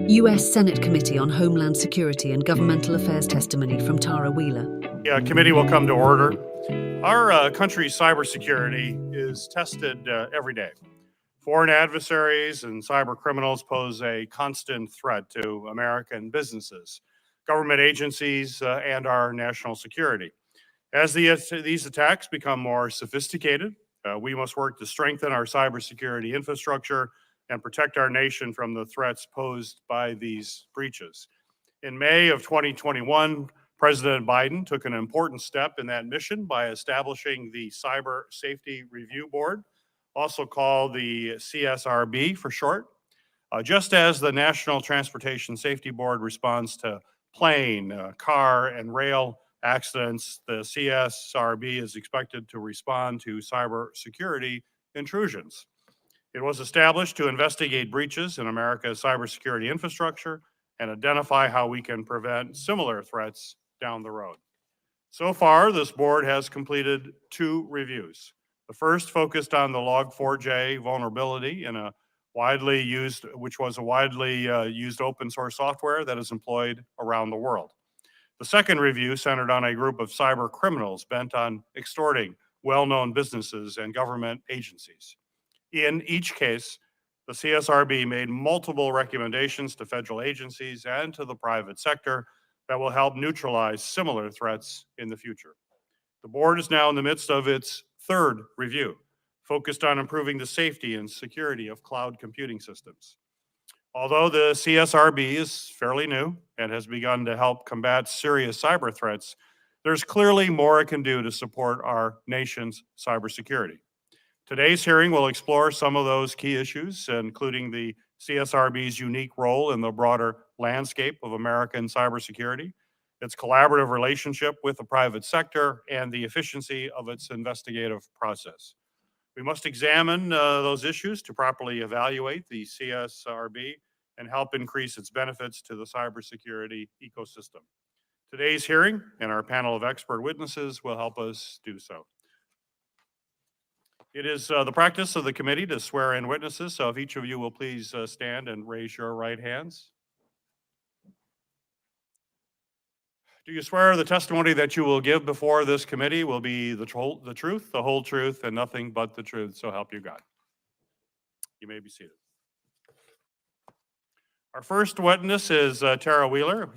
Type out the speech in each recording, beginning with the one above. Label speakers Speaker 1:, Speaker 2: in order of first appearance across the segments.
Speaker 1: U.S. Senate Committee on Homeland Security and Governmental Affairs testimony from Tarah Wheeler.
Speaker 2: Yeah, committee will come to order. Our country's cybersecurity is tested every day. Foreign adversaries and cyber criminals pose a constant threat to American businesses, government agencies, and our national security. As these attacks become more sophisticated, we must work to strengthen our cybersecurity infrastructure and protect our nation from the threats posed by these breaches. In May of 2021, President Biden took an important step in that mission by establishing the Cyber Safety Review Board, also called the CSRB for short. Just as the National Transportation Safety Board responds to plane, car, and rail accidents, the CSRB is expected to respond to cybersecurity intrusions. It was established to investigate breaches in America's cybersecurity infrastructure and identify how we can prevent similar threats down the road. So far, this board has completed 2 reviews. The first focused on the Log4j vulnerability in a widely used open source software that is employed around the world. The second review centered on a group of cyber criminals bent on extorting well-known businesses and government agencies. In each case, the CSRB made multiple recommendations to federal agencies and to the private sector that will help neutralize similar threats in the future. The board is now in the midst of its 3rd review, focused on improving the safety and security of cloud computing systems. Although the CSRB is fairly new and has begun to help combat serious cyber threats, there's clearly more it can do to support our nation's cybersecurity. Today's hearing will explore some of those key issues, including the CSRB's unique role in the broader landscape of American cybersecurity, its collaborative relationship with the private sector, and the efficiency of its investigative process. We must examine those issues to properly evaluate the CSRB and help increase its benefits to the cybersecurity ecosystem. Today's hearing and our panel of expert witnesses will help us do so. It is the practice of the committee to swear in witnesses, so if each of you will please stand and raise your right hands. Do you swear the testimony that you will give before this committee will be the truth, the whole truth, and nothing but the truth, so help you God? You may be seated. Our first witness is Tarah Wheeler.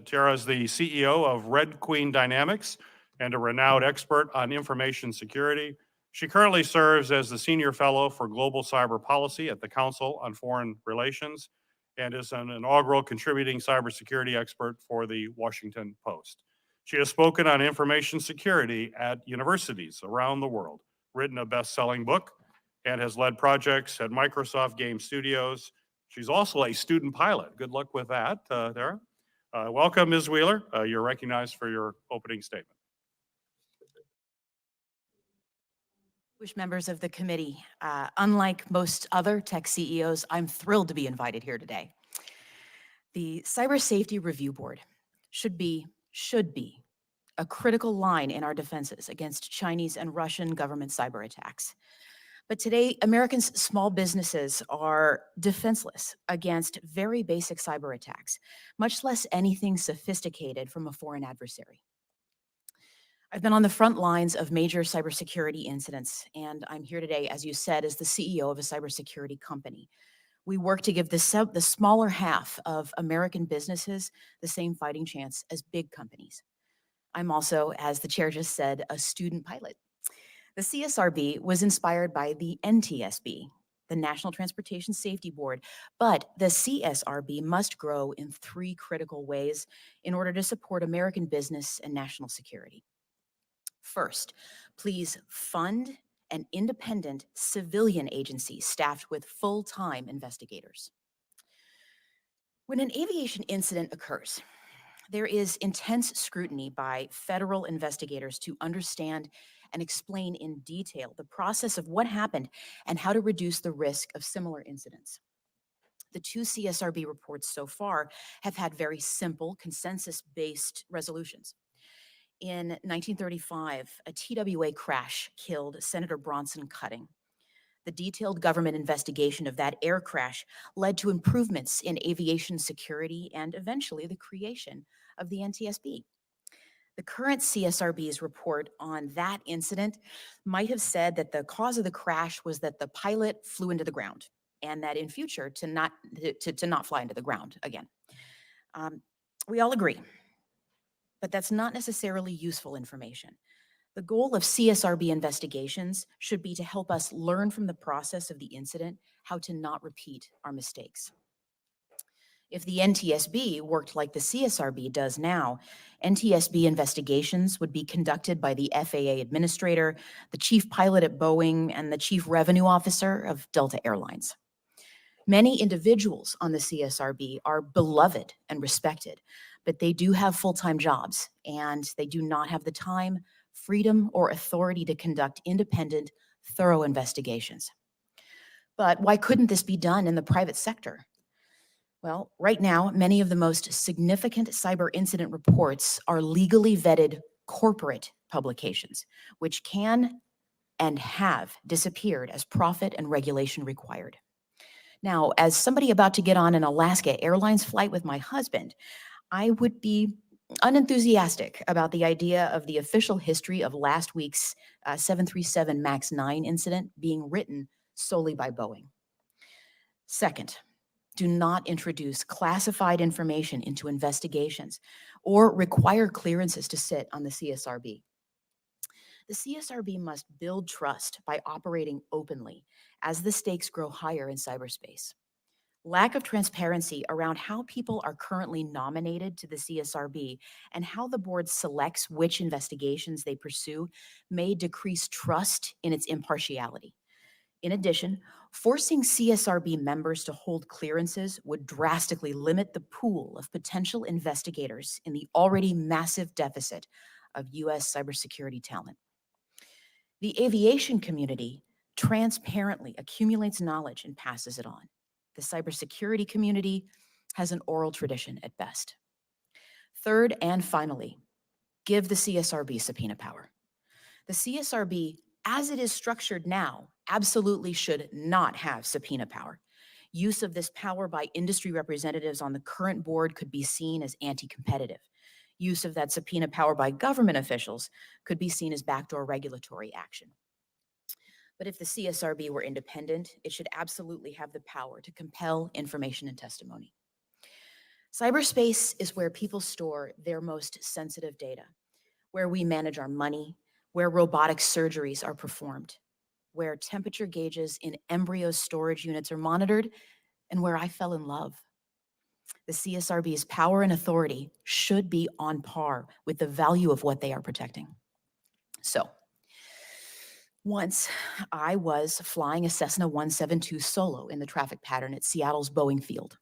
Speaker 2: Tarah is the CEO of Red Queen Dynamics and a renowned expert on information security. She currently serves as the Senior Fellow for Global Cyber Policy at the Council on Foreign Relations and is an inaugural contributing cybersecurity expert for the Washington Post. She has spoken on information security at universities around the world, written a best-selling book, and has led projects at Microsoft Game Studios. She's also a student pilot. Good luck with that, Tarah. Welcome, Ms. Wheeler. You're recognized for your opening statement.
Speaker 3: Members of the committee, unlike most other tech CEOs, I'm thrilled to be invited here today. The Cyber Safety Review Board should be a critical line in our defenses against Chinese and Russian government cyber attacks. But today, Americans' small businesses are defenseless against very basic cyber attacks, much less anything sophisticated from a foreign adversary. I've been on the front lines of major cybersecurity incidents, and I'm here today, as you said, as the CEO of a cybersecurity company. We work to give the smaller half of American businesses the same fighting chance as big companies. I'm also, as the chair just said, a student pilot. The CSRB was inspired by the NTSB, the National Transportation Safety Board, but the CSRB must grow in 3 critical ways in order to support American business and national security. First, please fund an independent civilian agency staffed with full-time investigators. When an aviation incident occurs, there is intense scrutiny by federal investigators to understand and explain in detail the process of what happened and how to reduce the risk of similar incidents. The 2 CSRB reports so far have had very simple, consensus-based resolutions. In 1935, a TWA crash killed Senator Bronson Cutting. The detailed government investigation of that air crash led to improvements in aviation security and eventually the creation of the NTSB. The current CSRB's report on that incident might have said that the cause of the crash was that the pilot flew into the ground, and that in future to not fly into the ground again. We all agree, but that's not necessarily useful information. The goal of CSRB investigations should be to help us learn from the process of the incident how to not repeat our mistakes. If the NTSB worked like the CSRB does now, NTSB investigations would be conducted by the FAA administrator, the chief pilot at Boeing, and the chief revenue officer of Delta Airlines. Many individuals on the CSRB are beloved and respected, but they do have full-time jobs, and they do not have the time, freedom, or authority to conduct independent, thorough investigations. But why couldn't this be done in the private sector? Well, right now, many of the most significant cyber incident reports are legally vetted corporate publications, which can and have disappeared as profit and regulation required. Now, as somebody about to get on an Alaska Airlines flight with my husband, I would be unenthusiastic about the idea of the official history of last week's 737 MAX 9 incident being written solely by Boeing. Second, do not introduce classified information into investigations or require clearances to sit on the CSRB. The CSRB must build trust by operating openly as the stakes grow higher in cyberspace. Lack of transparency around how people are currently nominated to the CSRB and how the board selects which investigations they pursue may decrease trust in its impartiality. In addition, forcing CSRB members to hold clearances would drastically limit the pool of potential investigators in the already massive deficit of U.S. cybersecurity talent. The aviation community transparently accumulates knowledge and passes it on. The cybersecurity community has an oral tradition at best. Third and finally, give the CSRB subpoena power. The CSRB, as it is structured now, absolutely should not have subpoena power. Use of this power by industry representatives on the current board could be seen as anti-competitive. Use of that subpoena power by government officials could be seen as backdoor regulatory action. But if the CSRB were independent, it should absolutely have the power to compel information and testimony. Cyberspace is where people store their most sensitive data, where we manage our money, where robotic surgeries are performed, where temperature gauges in embryo storage units are monitored, and where I fell in love. The CSRB's power and authority should be on par with the value of what they are protecting. So, once I was flying a Cessna 172 solo in the traffic pattern at Seattle's Boeing Field.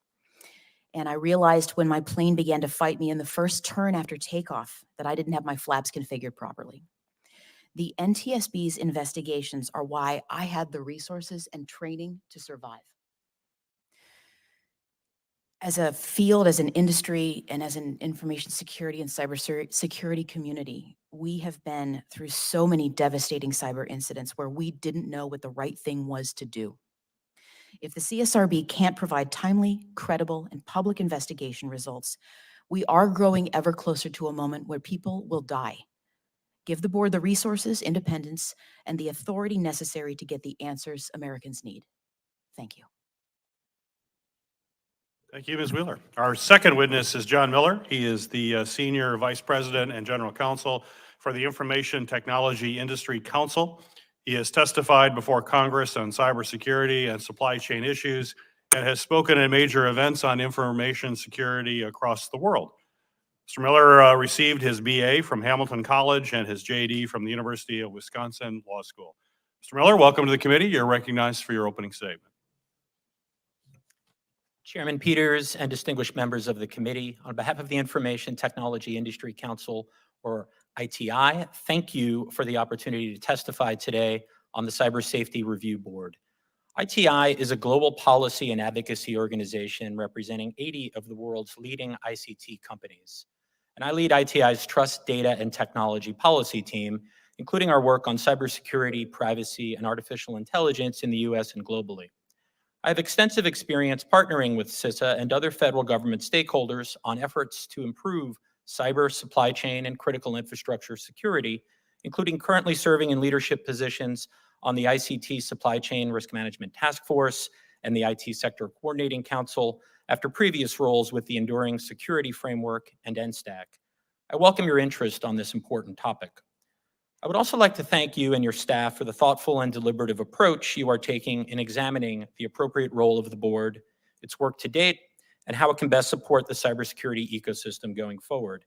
Speaker 3: And I realized when my plane began to fight me in the first turn after takeoff that I didn't have my flaps configured properly. The NTSB's investigations are why I had the resources and training to survive. As a field, as an industry, and as an information security and cybersecurity community, we have been through so many devastating cyber incidents where we didn't know what the right thing was to do. If the CSRB can't provide timely, credible, and public investigation results, we are growing ever closer to a moment where people will die. Give the board the resources, independence, and the authority necessary to get the answers Americans need. Thank you.
Speaker 2: Thank you, Ms. Wheeler. Our second witness is John Miller. He is the Senior Vice President and General Counsel for the Information Technology Industry Council. He has testified before Congress on cybersecurity and supply chain issues and has spoken at major events on information security across the world. Mr. Miller received his BA from Hamilton College and his JD from the University of Wisconsin Law School. Mr. Miller, welcome to the committee. You're recognized for your opening statement.
Speaker 4: Chairman Peters and distinguished members of the committee, on behalf of the Information Technology Industry Council, or ITI, thank you for the opportunity to testify today on the Cyber Safety Review Board. ITI is a global policy and advocacy organization representing 80 of the world's leading ICT companies. And I lead ITI's Trust, Data, and Technology Policy team, including our work on cybersecurity, privacy, and artificial intelligence in the US and globally. I have extensive experience partnering with CISA and other federal government stakeholders on efforts to improve cyber supply chain and critical infrastructure security, including currently serving in leadership positions on the ICT Supply Chain Risk Management Task Force and the IT Sector Coordinating Council after previous roles with the Enduring Security Framework and NSTAC. I welcome your interest on this important topic. I would also like to thank you and your staff for the thoughtful and deliberative approach you are taking in examining the appropriate role of the board, its work to date, and how it can best support the cybersecurity ecosystem going forward.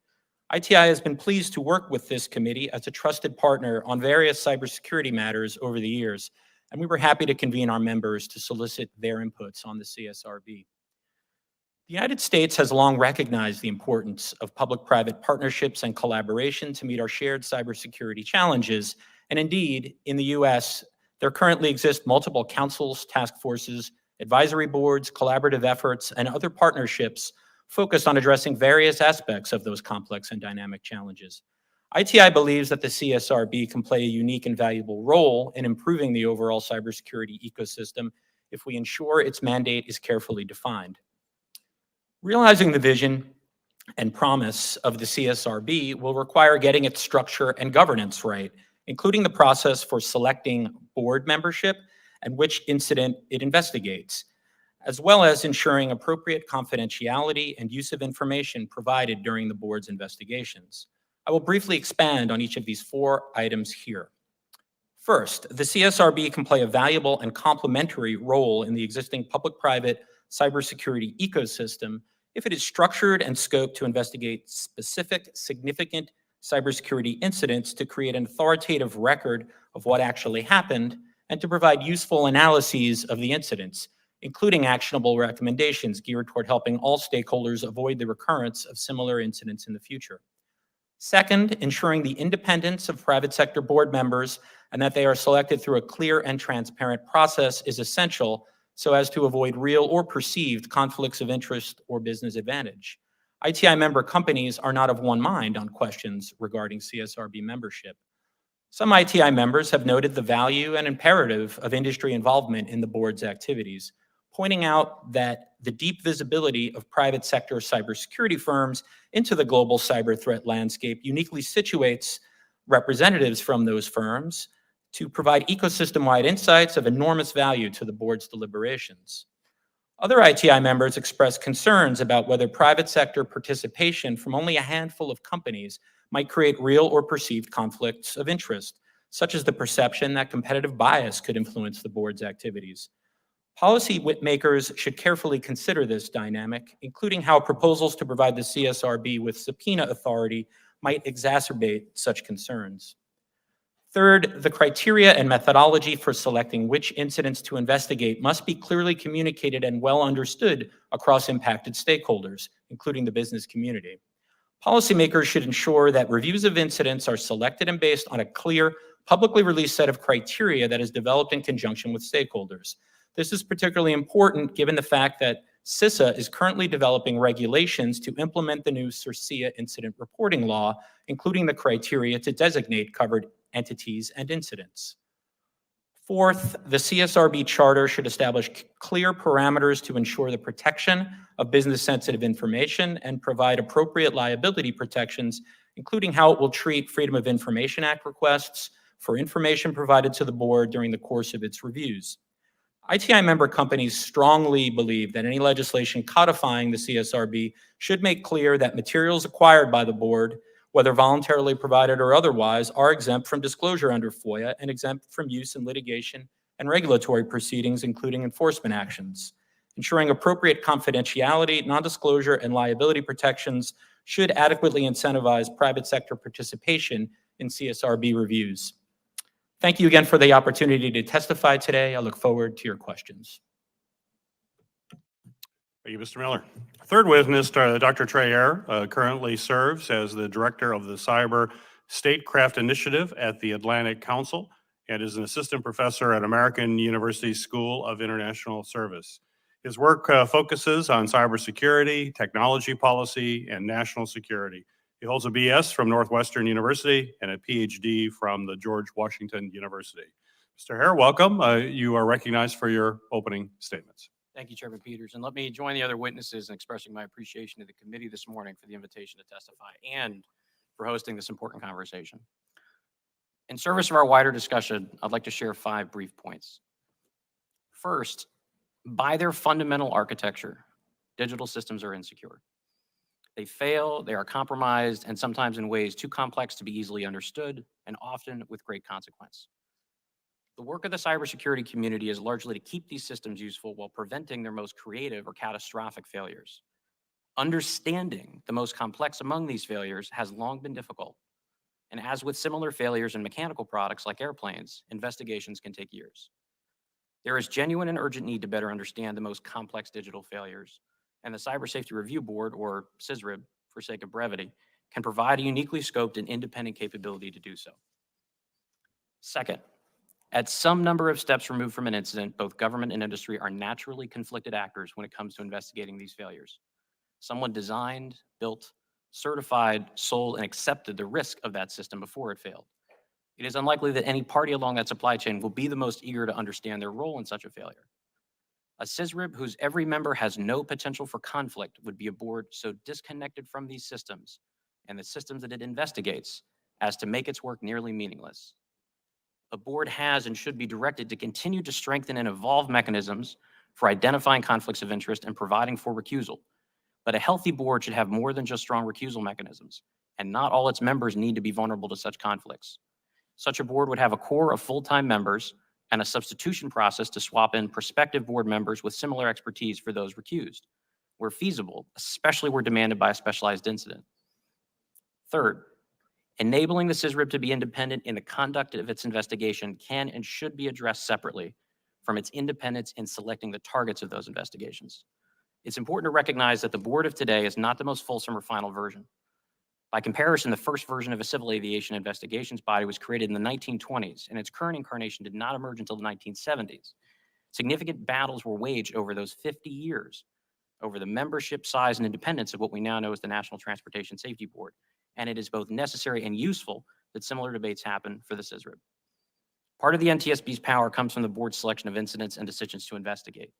Speaker 4: ITI has been pleased to work with this committee as a trusted partner on various cybersecurity matters over the years, and we were happy to convene our members to solicit their inputs on the CSRB. The United States has long recognized the importance of public-private partnerships and collaboration to meet our shared cybersecurity challenges. And indeed, in the US, there currently exist multiple councils, task forces, advisory boards, collaborative efforts, and other partnerships focused on addressing various aspects of those complex and dynamic challenges. ITI believes that the CSRB can play a unique and valuable role in improving the overall cybersecurity ecosystem if we ensure its mandate is carefully defined. Realizing the vision and promise of the CSRB will require getting its structure and governance right, including the process for selecting board membership and which incident it investigates, as well as ensuring appropriate confidentiality and use of information provided during the board's investigations. I will briefly expand on each of these 4 items here. First, the CSRB can play a valuable and complementary role in the existing public-private cybersecurity ecosystem if it is structured and scoped to investigate specific, significant cybersecurity incidents to create an authoritative record of what actually happened and to provide useful analyses of the incidents, including actionable recommendations geared toward helping all stakeholders avoid the recurrence of similar incidents in the future. Second, ensuring the independence of private sector board members and that they are selected through a clear and transparent process is essential so as to avoid real or perceived conflicts of interest or business advantage. ITI member companies are not of one mind on questions regarding CSRB membership. Some ITI members have noted the value and imperative of industry involvement in the board's activities, pointing out that the deep visibility of private sector cybersecurity firms into the global cyber threat landscape uniquely situates representatives from those firms to provide ecosystem-wide insights of enormous value to the board's deliberations. Other ITI members expressed concerns about whether private sector participation from only a handful of companies might create real or perceived conflicts of interest, such as the perception that competitive bias could influence the board's activities. Policy makers should carefully consider this dynamic, including how proposals to provide the CSRB with subpoena authority might exacerbate such concerns. Third, the criteria and methodology for selecting which incidents to investigate must be clearly communicated and well understood across impacted stakeholders, including the business community. Policymakers should ensure that reviews of incidents are selected and based on a clear, publicly released set of criteria that is developed in conjunction with stakeholders. This is particularly important given the fact that CISA is currently developing regulations to implement the new CERCIA incident reporting law, including the criteria to designate covered entities and incidents. Fourth, the CSRB charter should establish clear parameters to ensure the protection of business-sensitive information and provide appropriate liability protections, including how it will treat Freedom of Information Act requests for information provided to the board during the course of its reviews. ITI member companies strongly believe that any legislation codifying the CSRB should make clear that materials acquired by the board, whether voluntarily provided or otherwise, are exempt from disclosure under FOIA and exempt from use in litigation and regulatory proceedings, including enforcement actions. Ensuring appropriate confidentiality, non-disclosure, and liability protections should adequately incentivize private sector participation in CSRB reviews. Thank you again for the opportunity to testify today. I look forward to your questions.
Speaker 2: Thank you, Mr. Miller. Third witness, Dr. Trey Eyre, currently serves as the director of the Cyber Statecraft Initiative at the Atlantic Council and is an assistant professor at American University School of International Service. His work focuses on cybersecurity, technology policy, and national security. He holds a BS from Northwestern University and a PhD from the George Washington University. Mr. Hare, welcome. You are recognized for your opening statements.
Speaker 5: Thank you, Chairman Peters. And let me join the other witnesses in expressing my appreciation to the committee this morning for the invitation to testify and for hosting this important conversation. In service of our wider discussion, I'd like to share 5 brief points. First, by their fundamental architecture, digital systems are insecure. They fail, they are compromised, and sometimes in ways too complex to be easily understood, and often with great consequence. The work of the cybersecurity community is largely to keep these systems useful while preventing their most creative or catastrophic failures. Understanding the most complex among these failures has long been difficult. And as with similar failures in mechanical products like airplanes, investigations can take years. There is genuine and urgent need to better understand the most complex digital failures, and the Cyber Safety Review Board, or CSRIB for sake of brevity, can provide a uniquely scoped and independent capability to do so. Second, at some number of steps removed from an incident, both government and industry are naturally conflicted actors when it comes to investigating these failures. Someone designed, built, certified, sold, and accepted the risk of that system before it failed. It is unlikely that any party along that supply chain will be the most eager to understand their role in such a failure. A CSRIB whose every member has no potential for conflict would be a board so disconnected from these systems and the systems that it investigates as to make its work nearly meaningless. A board has and should be directed to continue to strengthen and evolve mechanisms for identifying conflicts of interest and providing for recusal. But a healthy board should have more than just strong recusal mechanisms, and not all its members need to be vulnerable to such conflicts. Such a board would have a core of full-time members and a substitution process to swap in prospective board members with similar expertise for those recused, where feasible, especially where demanded by a specialized incident. Third, enabling the CSRIB to be independent in the conduct of its investigation can and should be addressed separately from its independence in selecting the targets of those investigations. It's important to recognize that the board of today is not the most fulsome or final version. By comparison, the first version of a civil aviation investigations body was created in the 1920s, and its current incarnation did not emerge until the 1970s. Significant battles were waged over those 50 years over the membership size and independence of what we now know as the National Transportation Safety Board. And it is both necessary and useful that similar debates happen for the CSRIB. Part of the NTSB's power comes from the board's selection of incidents and decisions to investigate.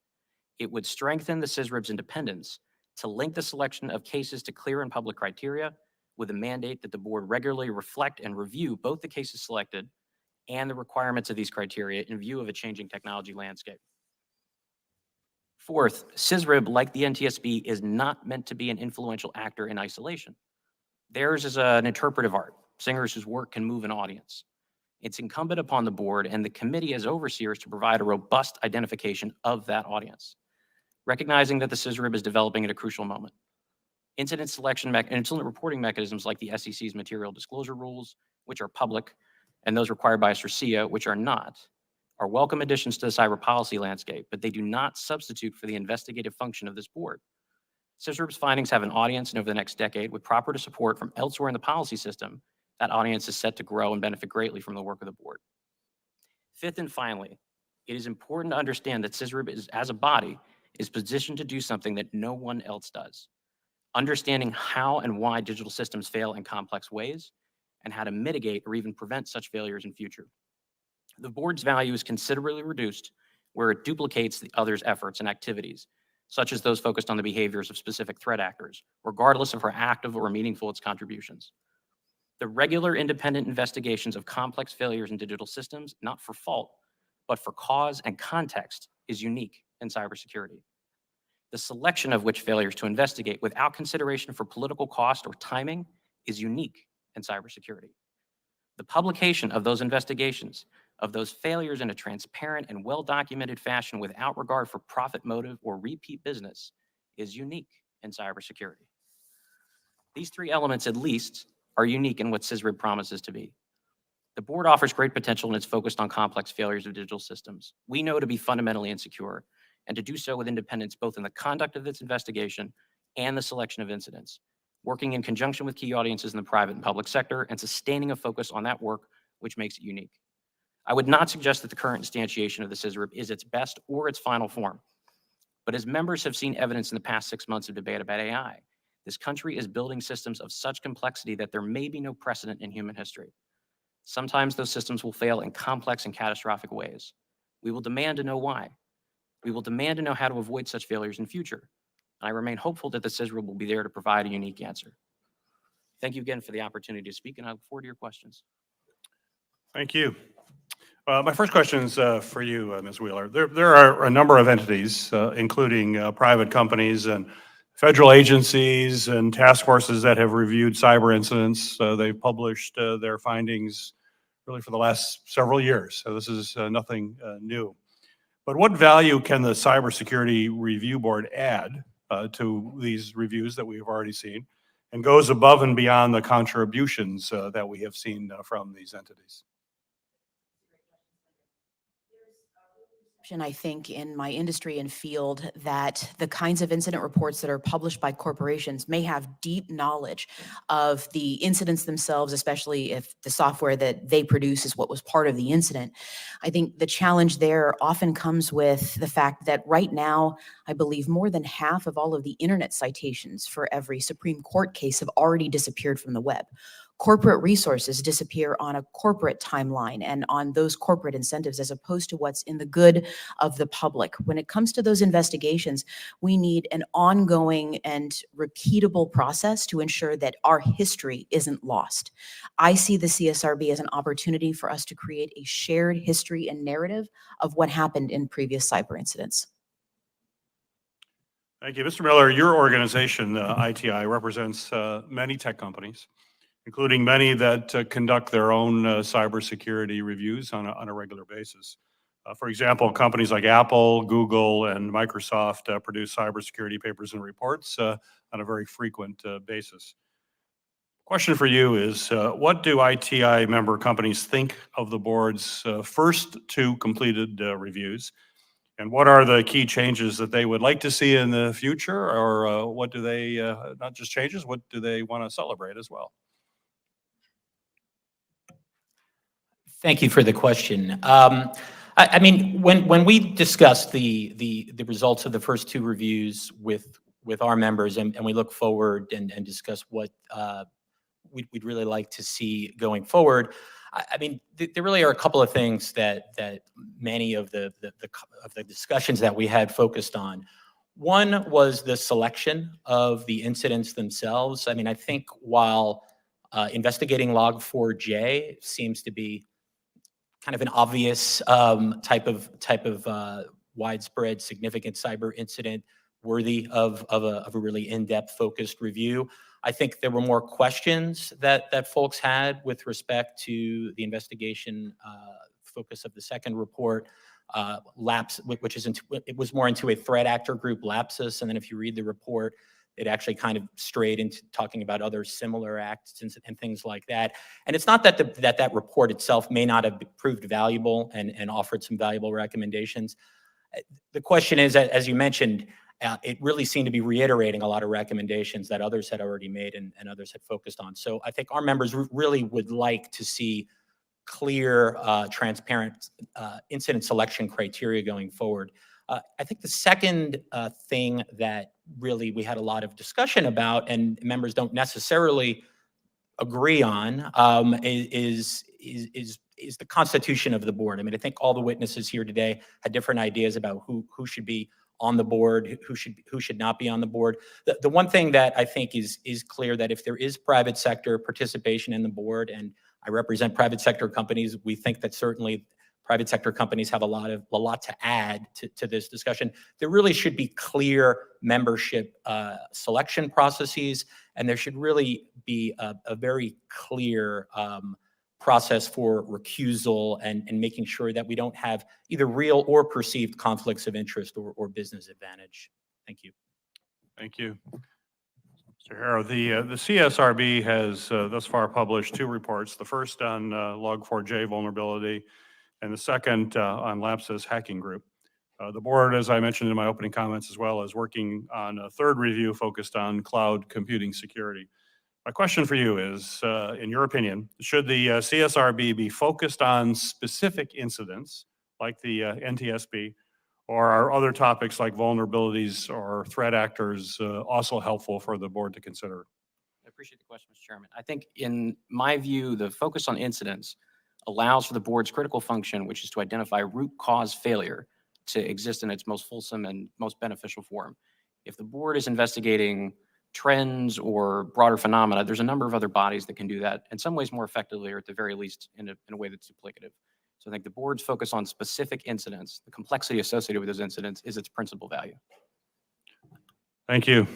Speaker 5: It would strengthen the CSRIB's independence to link the selection of cases to clear and public criteria with a mandate that the board regularly reflect and review both the cases selected and the requirements of these criteria in view of a changing technology landscape. Fourth, CSRIB, like the NTSB, is not meant to be an influential actor in isolation. Theirs is an interpretive art, singers whose work can move an audience. It's incumbent upon the board and the committee as overseers to provide a robust identification of that audience, recognizing that the CSRIB is developing at a crucial moment. Incident selection and incident reporting mechanisms like the SEC's material disclosure rules, which are public, and those required by SRCIA, which are not, are welcome additions to the cyber policy landscape, but they do not substitute for the investigative function of this board. CSRIB's findings have an audience, and over the next decade, with proper support from elsewhere in the policy system, that audience is set to grow and benefit greatly from the work of the board. Fifth and finally, it is important to understand that CSRIB as a body is positioned to do something that no one else does. Understanding how and why digital systems fail in complex ways and how to mitigate or even prevent such failures in future. The board's value is considerably reduced where it duplicates the other's efforts and activities, such as those focused on the behaviors of specific threat actors, regardless of how active or meaningful its contributions. The regular independent investigations of complex failures in digital systems, not for fault, but for cause and context, is unique in cybersecurity. The selection of which failures to investigate without consideration for political cost or timing is unique in cybersecurity. The publication of those investigations, of those failures in a transparent and well-documented fashion without regard for profit motive or repeat business is unique in cybersecurity. These 3 elements, at least, are unique in what CSRIB promises to be. The board offers great potential and is focused on complex failures of digital systems we know to be fundamentally insecure, and to do so with independence both in the conduct of its investigation and the selection of incidents, working in conjunction with key audiences in the private and public sector and sustaining a focus on that work which makes it unique. I would not suggest that the current instantiation of the CSRIB is its best or its final form, but as members have seen evidence in the past 6 months of debate about AI, This country is building systems of such complexity that there may be no precedent in human history. Sometimes those systems will fail in complex and catastrophic ways. We will demand to know why. We will demand to know how to avoid such failures in future. And I remain hopeful that the CISRA will be there to provide a unique answer. Thank you again for the opportunity to speak, and I look forward to your questions.
Speaker 2: Thank you. My first question is for you, Ms. Wheeler. There are a number of entities, including private companies and federal agencies and task forces that have reviewed cyber incidents. They've published their findings really for the last several years, so this is nothing new. But what value can the Cybersecurity Review Board add to these reviews that we've already seen, and goes above and beyond the contributions that we have seen from these entities?
Speaker 3: I think in my industry and field that the kinds of incident reports that are published by corporations may have deep knowledge of the incidents themselves, especially if the software that they produce is what was part of the incident. I think the challenge there often comes with the fact that right now, I believe more than half of all of the internet citations for every Supreme Court case have already disappeared from the web. Corporate resources disappear on a corporate timeline and on those corporate incentives as opposed to what's in the good of the public. When it comes to those investigations, we need an ongoing and repeatable process to ensure that our history isn't lost. I see the CSRB as an opportunity for us to create a shared history and narrative of what happened in previous cyber incidents.
Speaker 2: Thank you. Mr. Miller, your organization, ITI, represents many tech companies, including many that conduct their own cybersecurity reviews on a regular basis. For example, companies like Apple, Google, and Microsoft produce cybersecurity papers and reports on a very frequent basis. Question for you is, what do ITI member companies think of the board's first two completed reviews? And what are the key changes that they would like to see in the future? Or what do they, not just changes, what do they want to celebrate as well?
Speaker 4: Thank you for the question. I mean, when we discuss the results of the first two reviews with our members, and we look forward and discuss what we'd really like to see going forward, I mean, there really are a couple of things that many of the discussions that we had focused on. One was the selection of the incidents themselves. I mean, I think while investigating Log4j seems to be kind of an obvious type of widespread significant cyber incident worthy of a really in-depth focused review, I think there were more questions that folks had with respect to the investigation focus of the second report, it was more into a threat actor group, Lapsus, and then if you read the report, it actually kind of strayed into talking about other similar acts and things like that. And it's not that that report itself may not have proved valuable and offered some valuable recommendations. The question is, as you mentioned, it really seemed to be reiterating a lot of recommendations that others had already made and others had focused on. So I think our members really would like to see clear, transparent incident selection criteria going forward. I think the second thing that really we had a lot of discussion about and members don't necessarily agree on is the constitution of the board. I mean, I think all the witnesses here today had different ideas about who should be on the board, who should not be on the board. The one thing that I think is clear, that if there is private sector participation in the board, and I represent private sector companies, we think that certainly private sector companies have a lot to add to this discussion. There really should be clear membership selection processes, and there should really be a very clear process for recusal and making sure that we don't have either real or perceived conflicts of interest or business advantage. Thank you.
Speaker 2: Thank you. Mr. Harrow, the CSRB has thus far published two reports, the first on Log4j vulnerability and the second on Lapsus hacking group. The board, as I mentioned in my opening comments as well, is working on a third review focused on cloud computing security. My question for you is, in your opinion, should the CSRB be focused on specific incidents like the NTSB, Or are other topics like vulnerabilities or threat actors also helpful for the board to consider?
Speaker 5: I appreciate the question, Mr. Chairman. I think in my view, the focus on incidents allows for the board's critical function, which is to identify root cause failure, to exist in its most fulsome and most beneficial form. If the board is investigating trends or broader phenomena, there's a number of other bodies that can do that in some ways more effectively, or at the very least in a way that's duplicative. So I think the board's focus on specific incidents, the complexity associated with those incidents, is its principal value.
Speaker 2: Thank you.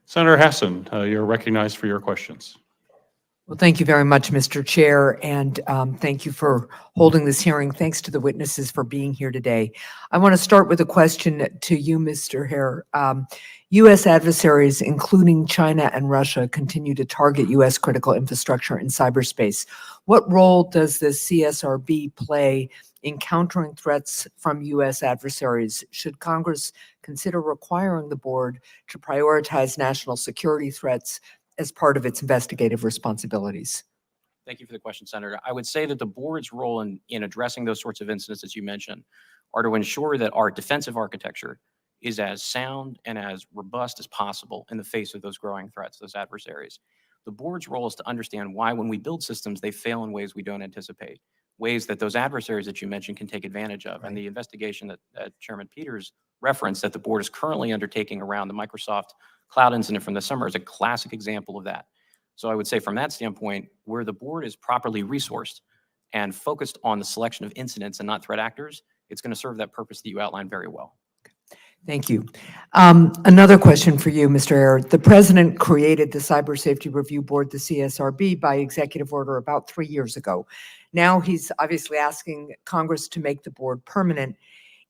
Speaker 2: Senator Hassan, you're recognized for your questions.
Speaker 6: Well, thank you very much, Mr. Chair, and thank you for holding this hearing. Thanks to the witnesses for being here today. I want to start with a question to you, Mr. Hare. U.S. adversaries, including China and Russia, continue to target U.S. critical infrastructure in cyberspace. What role does the CSRB play in countering threats from U.S. adversaries? Should Congress consider requiring the board to prioritize national security threats as part of its investigative responsibilities?
Speaker 5: Thank you for the question, Senator. I would say that the board's role in addressing those sorts of incidents, as you mentioned, are to ensure that our defensive architecture is as sound and as robust as possible in the face of those growing threats, those adversaries. The board's role is to understand why, when we build systems, they fail in ways we don't anticipate, ways that those adversaries that you mentioned can take advantage of.
Speaker 6: Right.
Speaker 5: And the investigation that Chairman Peters referenced that the board is currently undertaking around the Microsoft cloud incident from the summer is a classic example of that. So I would say from that standpoint, where the board is properly resourced and focused on the selection of incidents and not threat actors, it's going to serve that purpose that you outlined very well.
Speaker 6: Thank you. Another question for you, Mr. Hare. The President created the Cyber Safety Review Board, the CSRB, by executive order about 3 years ago. Now he's obviously asking Congress to make the board permanent.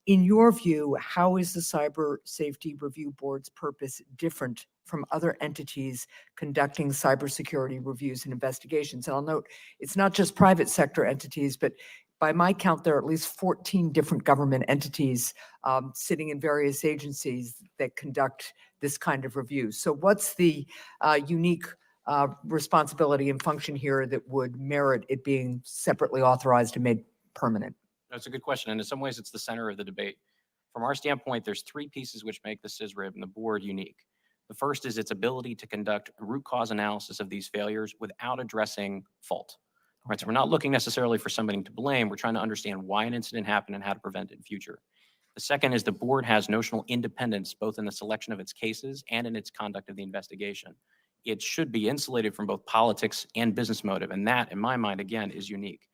Speaker 6: In your view, how is the Cyber Safety Review Board's purpose different from other entities conducting cybersecurity reviews and investigations? And I'll note, it's not just private sector entities, but by my count, there are at least 14 different government entities sitting in various agencies that conduct this kind of review. So what's the unique responsibility and function here that would merit it being separately authorized and made permanent?
Speaker 5: That's a good question, and in some ways, it's the center of the debate. From our standpoint, there's three pieces which make the CSRB and the board unique. The first is its ability to conduct root cause analysis of these failures without addressing fault. Right, so we're not looking necessarily for somebody to blame. We're trying to understand why an incident happened and how to prevent it in future. The second is the board has notional independence, both in the selection of its cases and in its conduct of the investigation. It should be insulated from both politics and business motive, and that, in my mind, again, is unique.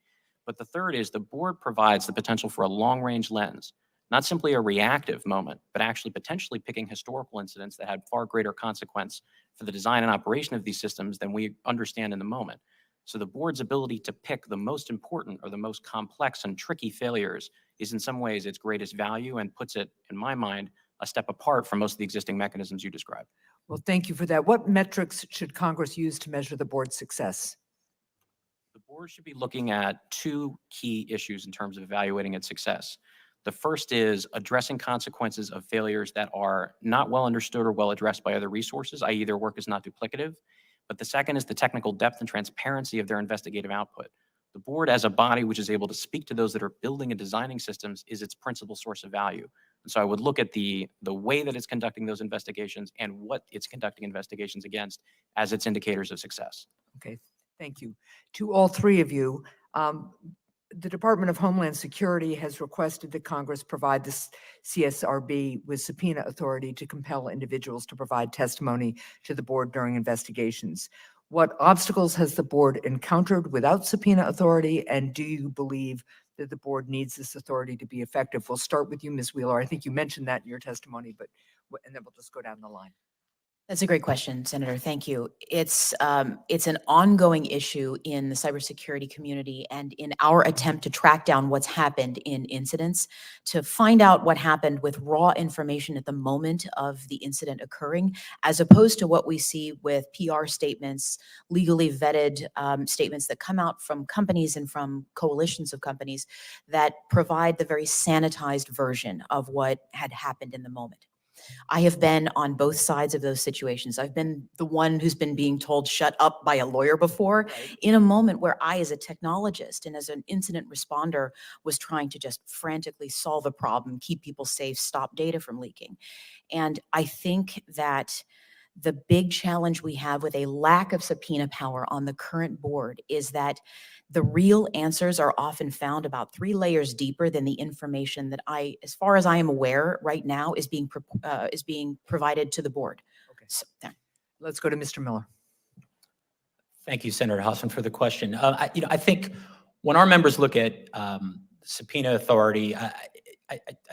Speaker 5: But the third is the board provides the potential for a long-range lens, not simply a reactive moment, but actually potentially picking historical incidents that had far greater consequence for the design and operation of these systems than we understand in the moment. So the board's ability to pick the most important or the most complex and tricky failures is in some ways its greatest value and puts it, in my mind, a step apart from most of the existing mechanisms you described.
Speaker 6: Well, thank you for that. What metrics should Congress use to measure the board's success?
Speaker 5: The board should be looking at two key issues in terms of evaluating its success. The first is addressing consequences of failures that are not well understood or well addressed by other resources, i.e. their work is not duplicative. But the second is the technical depth and transparency of their investigative output. The board, as a body which is able to speak to those that are building and designing systems, is its principal source of value. And so I would look at the way that it's conducting those investigations and what it's conducting investigations against as its indicators of success.
Speaker 6: Okay, thank you. To all three of you, the Department of Homeland Security has requested that Congress provide the CSRB with subpoena authority to compel individuals to provide testimony to the board during investigations. What obstacles has the board encountered without subpoena authority, and do you believe that the board needs this authority to be effective? We'll start with you, Ms. Wheeler. I think you mentioned that in your testimony, and then we'll just go down the line.
Speaker 3: That's a great question, Senator. Thank you. It's an ongoing issue in the cybersecurity community and in our attempt to track down what's happened in incidents, to find out what happened with raw information at the moment of the incident occurring, as opposed to what we see with PR statements, legally vetted statements that come out from companies and from coalitions of companies that provide the very sanitized version of what had happened in the moment. I have been on both sides of those situations. I've been the one who's been being told shut up by a lawyer before in a moment where I, as a technologist and as an incident responder, was trying to just frantically solve a problem, keep people safe, stop data from leaking. And I think that the big challenge we have with a lack of subpoena power on the current board is that the real answers are often found about 3 layers deeper than the information that as far as I am aware right now, is being provided to the board.
Speaker 6: Okay.
Speaker 3: So, there.
Speaker 6: Let's go to Mr. Miller.
Speaker 4: Thank you, Senator Hassan, for the question. I think when our members look at subpoena authority, I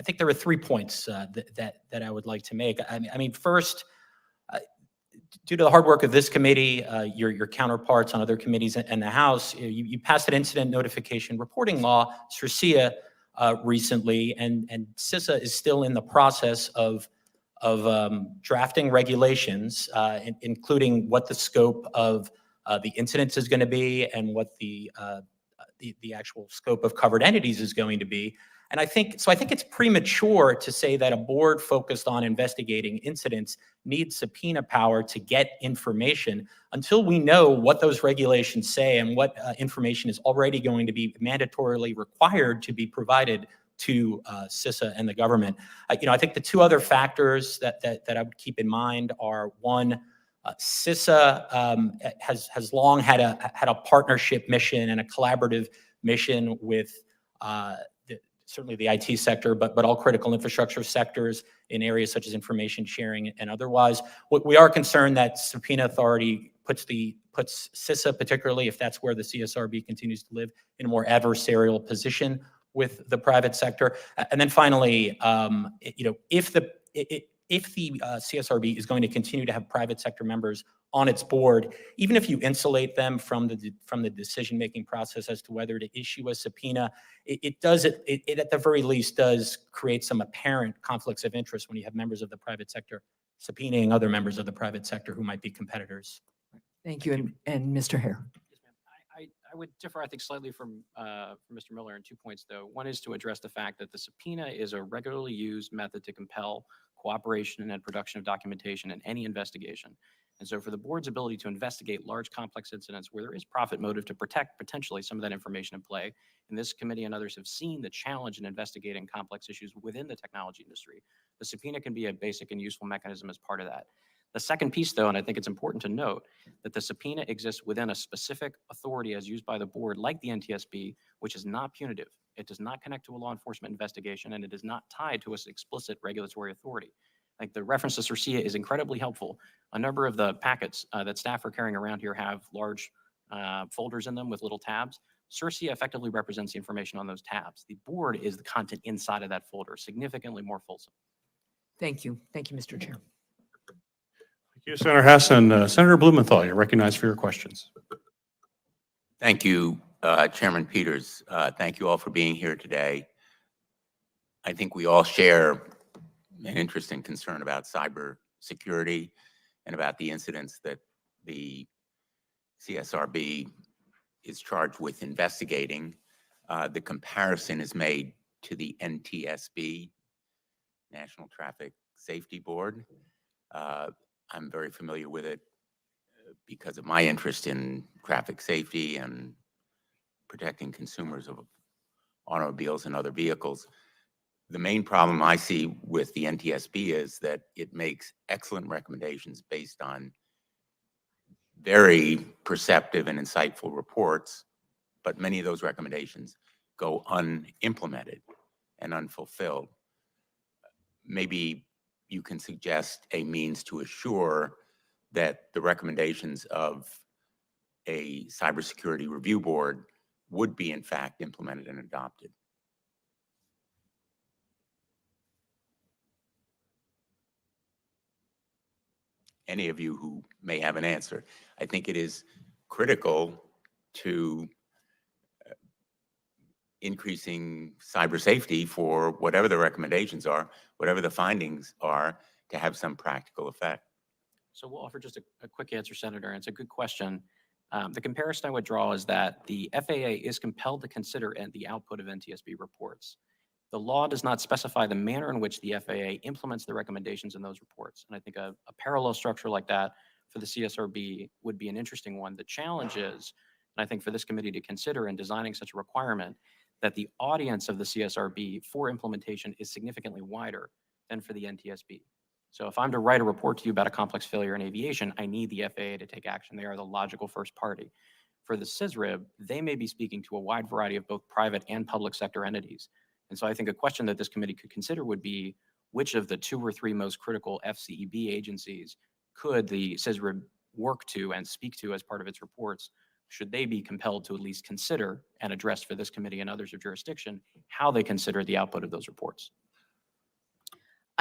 Speaker 4: think there are 3 points that I would like to make. I mean, first, due to the hard work of this committee, your counterparts on other committees in the House, you passed an incident notification reporting law, SRCIA, recently, and CISA is still in the process of drafting regulations, including what the scope of the incidents is going to be and what the actual scope of covered entities is going to be. And I think it's premature to say that a board focused on investigating incidents needs subpoena power to get information until we know what those regulations say and what information is already going to be mandatorily required to be provided to CISA and the government. I think the 2 other factors that I would keep in mind are, one, CISA has long had a partnership mission and a collaborative mission with certainly the IT sector, but all critical infrastructure sectors in areas such as information sharing and otherwise. We are concerned that subpoena authority puts CISA, particularly if that's where the CSRB continues to live, in a more adversarial position with the private sector. And then finally, if the CSRB is going to continue to have private sector members on its board, even if you insulate them from the decision-making process as to whether to issue a subpoena, it at the very least does create some apparent conflicts of interest when you have members of the private sector subpoenaing other members of the private sector who might be competitors.
Speaker 6: Thank you. And Mr. Hare.
Speaker 5: Yes, ma'am. I would differ, I think, slightly from Mr. Miller in 2 points, though. One is to address the fact that the subpoena is a regularly used method to compel cooperation and production of documentation in any investigation. And so for the board's ability to investigate large, complex incidents where there is profit motive to protect potentially some of that information in play, and this committee and others have seen the challenge in investigating complex issues within the technology industry, the subpoena can be a basic and useful mechanism as part of that. The second piece, though, and I think it's important to note, that the subpoena exists within a specific authority as used by the board, like the NTSB, which is not punitive. It does not connect to a law enforcement investigation, and it is not tied to an explicit regulatory authority. Like, the reference to SRCIA is incredibly helpful. A number of the packets that staff are carrying around here have large folders in them with little tabs. SRCIA effectively represents the information on those tabs. The board is the content inside of that folder, significantly more fulsome.
Speaker 6: Thank you. Thank you, Mr. Chair.
Speaker 2: Thank you, Senator Hassan. Senator Blumenthal, you're recognized for your questions.
Speaker 7: Thank you, Chairman Peters. Thank you all for being here today. I think we all share an interest and concern about cyber security and about the incidents that the CSRB is charged with investigating. The comparison is made to the NTSB, National Traffic Safety Board. I'm very familiar with it because of my interest in traffic safety and protecting consumers of automobiles and other vehicles. The main problem I see with the NTSB is that it makes excellent recommendations based on very perceptive and insightful reports, but many of those recommendations go unimplemented and unfulfilled. Maybe you can suggest a means to assure that the recommendations of a cybersecurity review board would be in fact implemented and adopted. Any of you who may have an answer. I think it is critical to increasing cyber safety for whatever the recommendations are, whatever the findings are, to have some practical effect.
Speaker 5: So we'll offer just a quick answer, Senator, and it's a good question. The comparison I would draw is that the FAA is compelled to consider the output of NTSB reports. The law does not specify the manner in which the FAA implements the recommendations in those reports. And I think a parallel structure like that for the CSRB would be an interesting one. The challenge is, and I think for this committee to consider in designing such a requirement, that the audience of the CSRB for implementation is significantly wider than for the NTSB. So if I'm to write a report to you about a complex failure in aviation, I need the FAA to take action. They are the logical first party. For the CSRB, they may be speaking to a wide variety of both private and public sector entities. And so I think a question that this committee could consider would be, which of the 2 or 3 most critical FCEB agencies could the CSRB work to and speak to as part of its reports? Should they be compelled to at least consider and address for this committee and others of jurisdiction how they consider the output of those reports?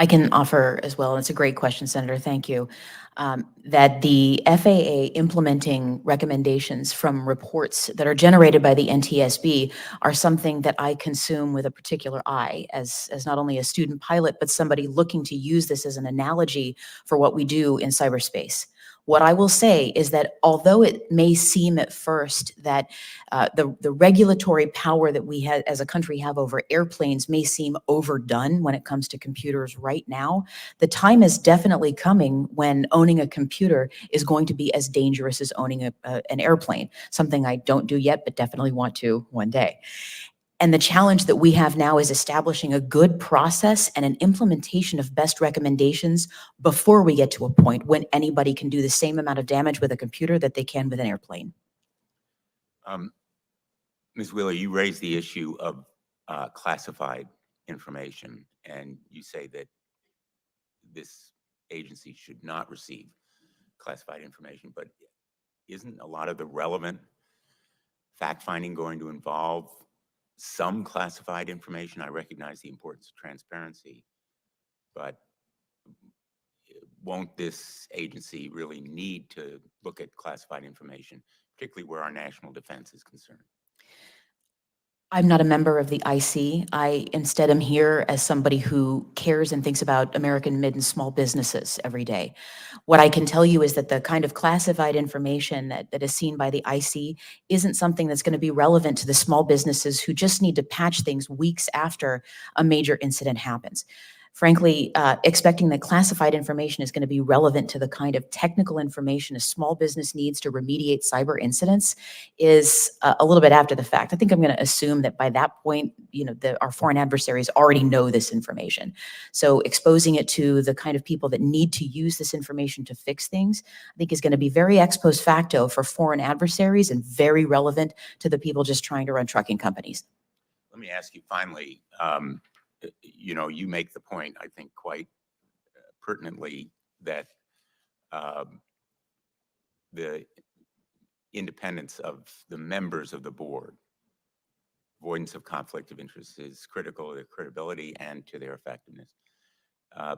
Speaker 3: I can offer as well, and it's a great question, Senator, thank you, that the FAA implementing recommendations from reports that are generated by the NTSB are something that I consume with a particular eye as not only a student pilot, but somebody looking to use this as an analogy for what we do in cyberspace. What I will say is that although it may seem at first that the regulatory power that we as a country have over airplanes may seem overdone when it comes to computers right now, the time is definitely coming when owning a computer is going to be as dangerous as owning an airplane, something I don't do yet, but definitely want to one day. And the challenge that we have now is establishing a good process and an implementation of best recommendations before we get to a point when anybody can do the same amount of damage with a computer that they can with an airplane.
Speaker 7: Ms. Wheeler, you raised the issue of classified information, and you say that this agency should not receive classified information, but isn't a lot of the relevant fact-finding going to involve some classified information? I recognize the importance of transparency, but won't this agency really need to look at classified information, particularly where our national defense is concerned?
Speaker 3: I'm not a member of the IC. I instead am here as somebody who cares and thinks about American mid and small businesses every day. What I can tell you is that the kind of classified information that is seen by the IC isn't something that's going to be relevant to the small businesses who just need to patch things weeks after a major incident happens. Frankly, expecting that classified information is going to be relevant to the kind of technical information a small business needs to remediate cyber incidents is a little bit after the fact. I think I'm going to assume that by that point, our foreign adversaries already know this information. So exposing it to the kind of people that need to use this information to fix things, I think is going to be very ex post facto for foreign adversaries and very relevant to the people just trying to run trucking companies.
Speaker 7: Let me ask you finally, you make the point, I think, quite pertinently that the independence of the members of the board, avoidance of conflict of interest, is critical to their credibility and to their effectiveness. I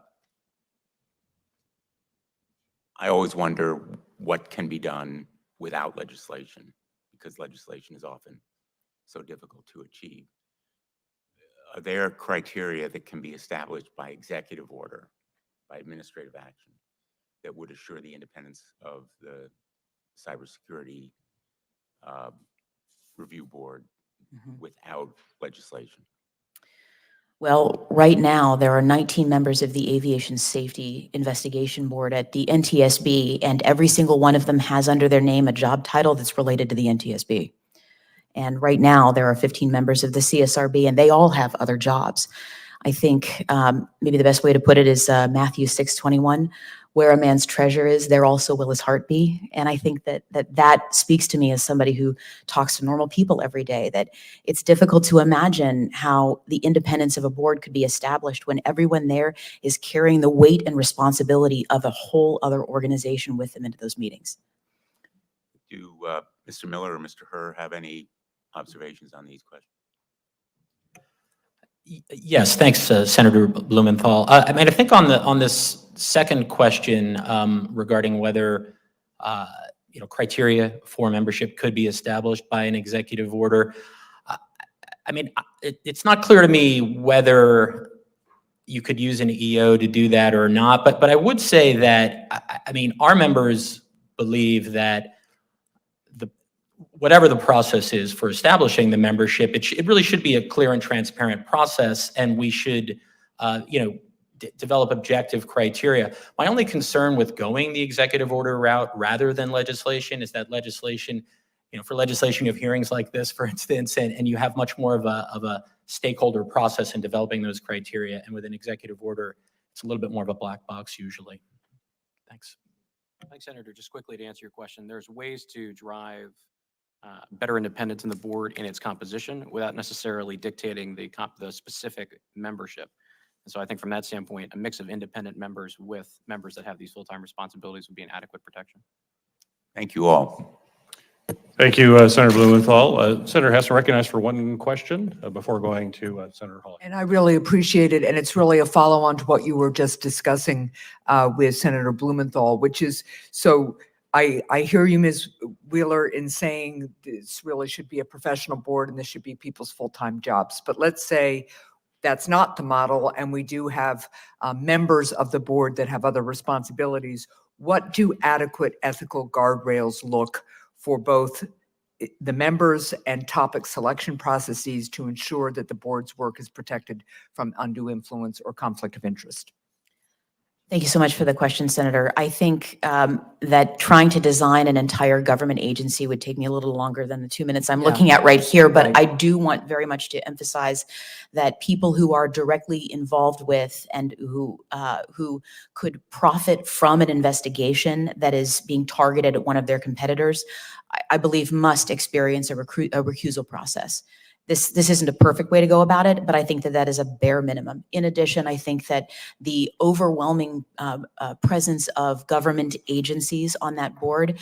Speaker 7: always wonder what can be done without legislation, because legislation is often so difficult to achieve. Are there criteria that can be established by executive order, by administrative action, that would assure the independence of the cybersecurity review board without legislation?
Speaker 3: Well, right now, there are 19 members of the Aviation Safety Investigation Board at the NTSB, and every single one of them has under their name a job title that's related to the NTSB. And right now, there are 15 members of the CSRB, and they all have other jobs. I think maybe the best way to put it is Matthew 6:21, where a man's treasure is, there also will his heart be. And I think that speaks to me as somebody who talks to normal people every day, that it's difficult to imagine how the independence of a board could be established when everyone there is carrying the weight and responsibility of a whole other organization with them into those meetings.
Speaker 7: Do Mr. Miller or Mr. Herr have any observations on these questions?
Speaker 4: Yes, thanks, Senator Blumenthal. I mean, I think on this second question regarding whether criteria for membership could be established by an executive order, I mean, it's not clear to me whether you could use an EO to do that or not. But I would say that I mean, our members believe that whatever the process is for establishing the membership, it really should be a clear and transparent process, and we should, develop objective criteria. My only concern with going the executive order route rather than legislation is that legislation, for legislation, you have hearings like this, for instance, and you have much more of a stakeholder process in developing those criteria. And with an executive order, it's a little bit more of a black box usually. Thanks.
Speaker 5: Thanks, Senator. Just quickly to answer your question, there's ways to drive better independence in the board in its composition without necessarily dictating the specific membership. And so I think from that standpoint, a mix of independent members with members that have these full-time responsibilities would be an adequate protection.
Speaker 7: Thank you all.
Speaker 2: Thank you, Senator Blumenthal. Senator Hess, recognized for one question before going to Senator Hawley.
Speaker 6: And I really appreciate it. And it's really a follow-on to what you were just discussing with Senator Blumenthal, which is, so I hear you, Ms. Wheeler, in saying this really should be a professional board and this should be people's full-time jobs. But let's say that's not the model, and we do have members of the board that have other responsibilities. What do adequate ethical guardrails look for both the members and topic selection processes to ensure that the board's work is protected from undue influence or conflict of interest?
Speaker 3: Thank you so much for the question, Senator. I think that trying to design an entire government agency would take me a little longer than the 2 minutes I'm looking at right here, but I do want very much to emphasize that people who are directly involved with and who could profit from an investigation that is being targeted at one of their competitors, I believe must experience a recusal process. This isn't a perfect way to go about it, but I think that that is a bare minimum. In addition, I think that the overwhelming presence of government agencies on that board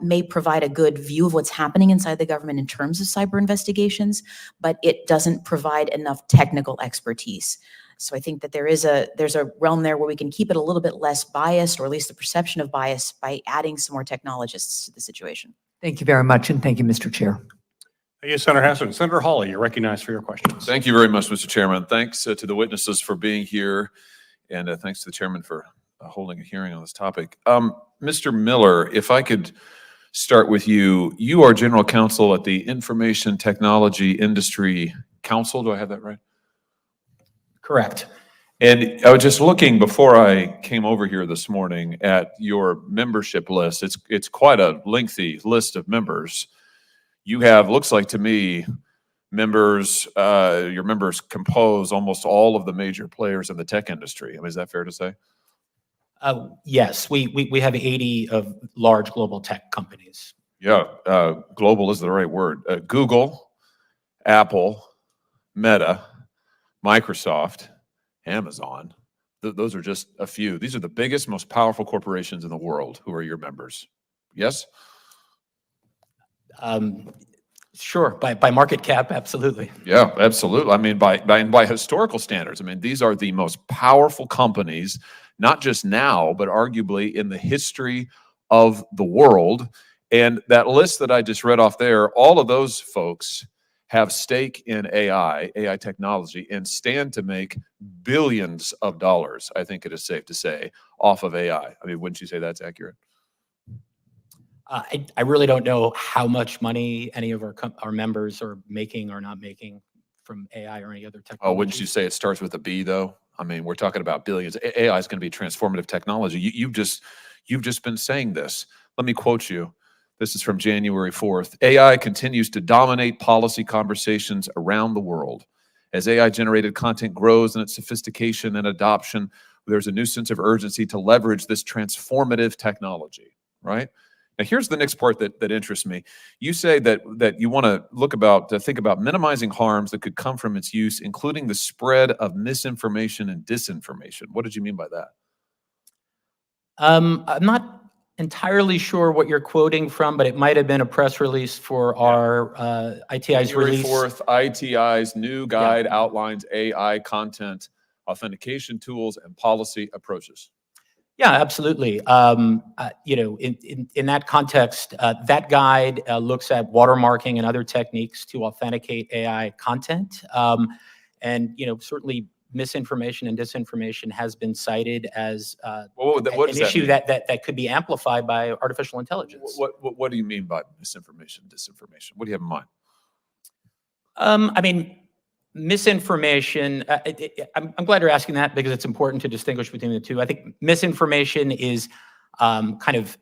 Speaker 3: may provide a good view of what's happening inside the government in terms of cyber investigations, but it doesn't provide enough technical expertise. So I think that there's a realm there where we can keep it a little bit less biased, or at least the perception of bias, by adding some more technologists to the situation.
Speaker 6: Thank you very much, and thank you, Mr. Chair.
Speaker 2: Thank you, Senator Hassan. Senator Hawley, you're recognized for your questions.
Speaker 8: Thank you very much, Mr. Chairman. Thanks to the witnesses for being here, and thanks to the chairman for holding a hearing on this topic. Mr. Miller, if I could start with you. You are general counsel at the Information Technology Industry Council. Do I have that right?
Speaker 4: Correct.
Speaker 8: And I was just looking before I came over here this morning at your membership list. It's quite a lengthy list of members. You have, looks like to me, members, your members compose almost all of the major players in the tech industry. I mean, is that fair to say?
Speaker 4: Yes, we have 80 of large global tech companies.
Speaker 8: Yeah, global is the right word. Google, Apple, Meta, Microsoft, Amazon. Those are just a few. These are the biggest, most powerful corporations in the world who are your members. Yes?
Speaker 4: Sure, by market cap, absolutely.
Speaker 8: Yeah, absolutely. I mean, by historical standards, I mean, these are the most powerful companies, not just now, but arguably in the history of the world. And that list that I just read off there, all of those folks have stake in AI technology, and stand to make billions of dollars, I think it is safe to say, off of AI. I mean, wouldn't you say that's accurate?
Speaker 4: I really don't know how much money any of our members are making or not making from AI or any other technology.
Speaker 8: Oh, wouldn't you say it starts with a B, though? I mean, we're talking about billions. AI is going to be transformative technology. You've just been saying this. Let me quote you. This is from January 4th. AI continues to dominate policy conversations around the world. As AI-generated content grows in its sophistication and adoption, there's a new sense of urgency to leverage this transformative technology, right? Now, here's the next part that interests me. You say that you want to think about minimizing harms that could come from its use, including the spread of misinformation and disinformation. What did you mean by that?
Speaker 4: I'm not entirely sure what you're quoting from, but it might have been a press release for our ITI's
Speaker 8: January
Speaker 4: release.
Speaker 8: 4th, ITI's new guide outlines AI content authentication tools and policy approaches.
Speaker 4: Yeah, absolutely. You know, in that context, that guide looks at watermarking and other techniques to authenticate AI content. And, you know, certainly misinformation and disinformation has been cited as
Speaker 8: What
Speaker 4: an
Speaker 8: does that
Speaker 4: issue
Speaker 8: mean?
Speaker 4: that could be amplified by artificial intelligence.
Speaker 8: What do you mean by misinformation, disinformation? What do you have in mind?
Speaker 4: I mean, misinformation, I'm glad you're asking that because it's important to distinguish between the two. I think misinformation is kind of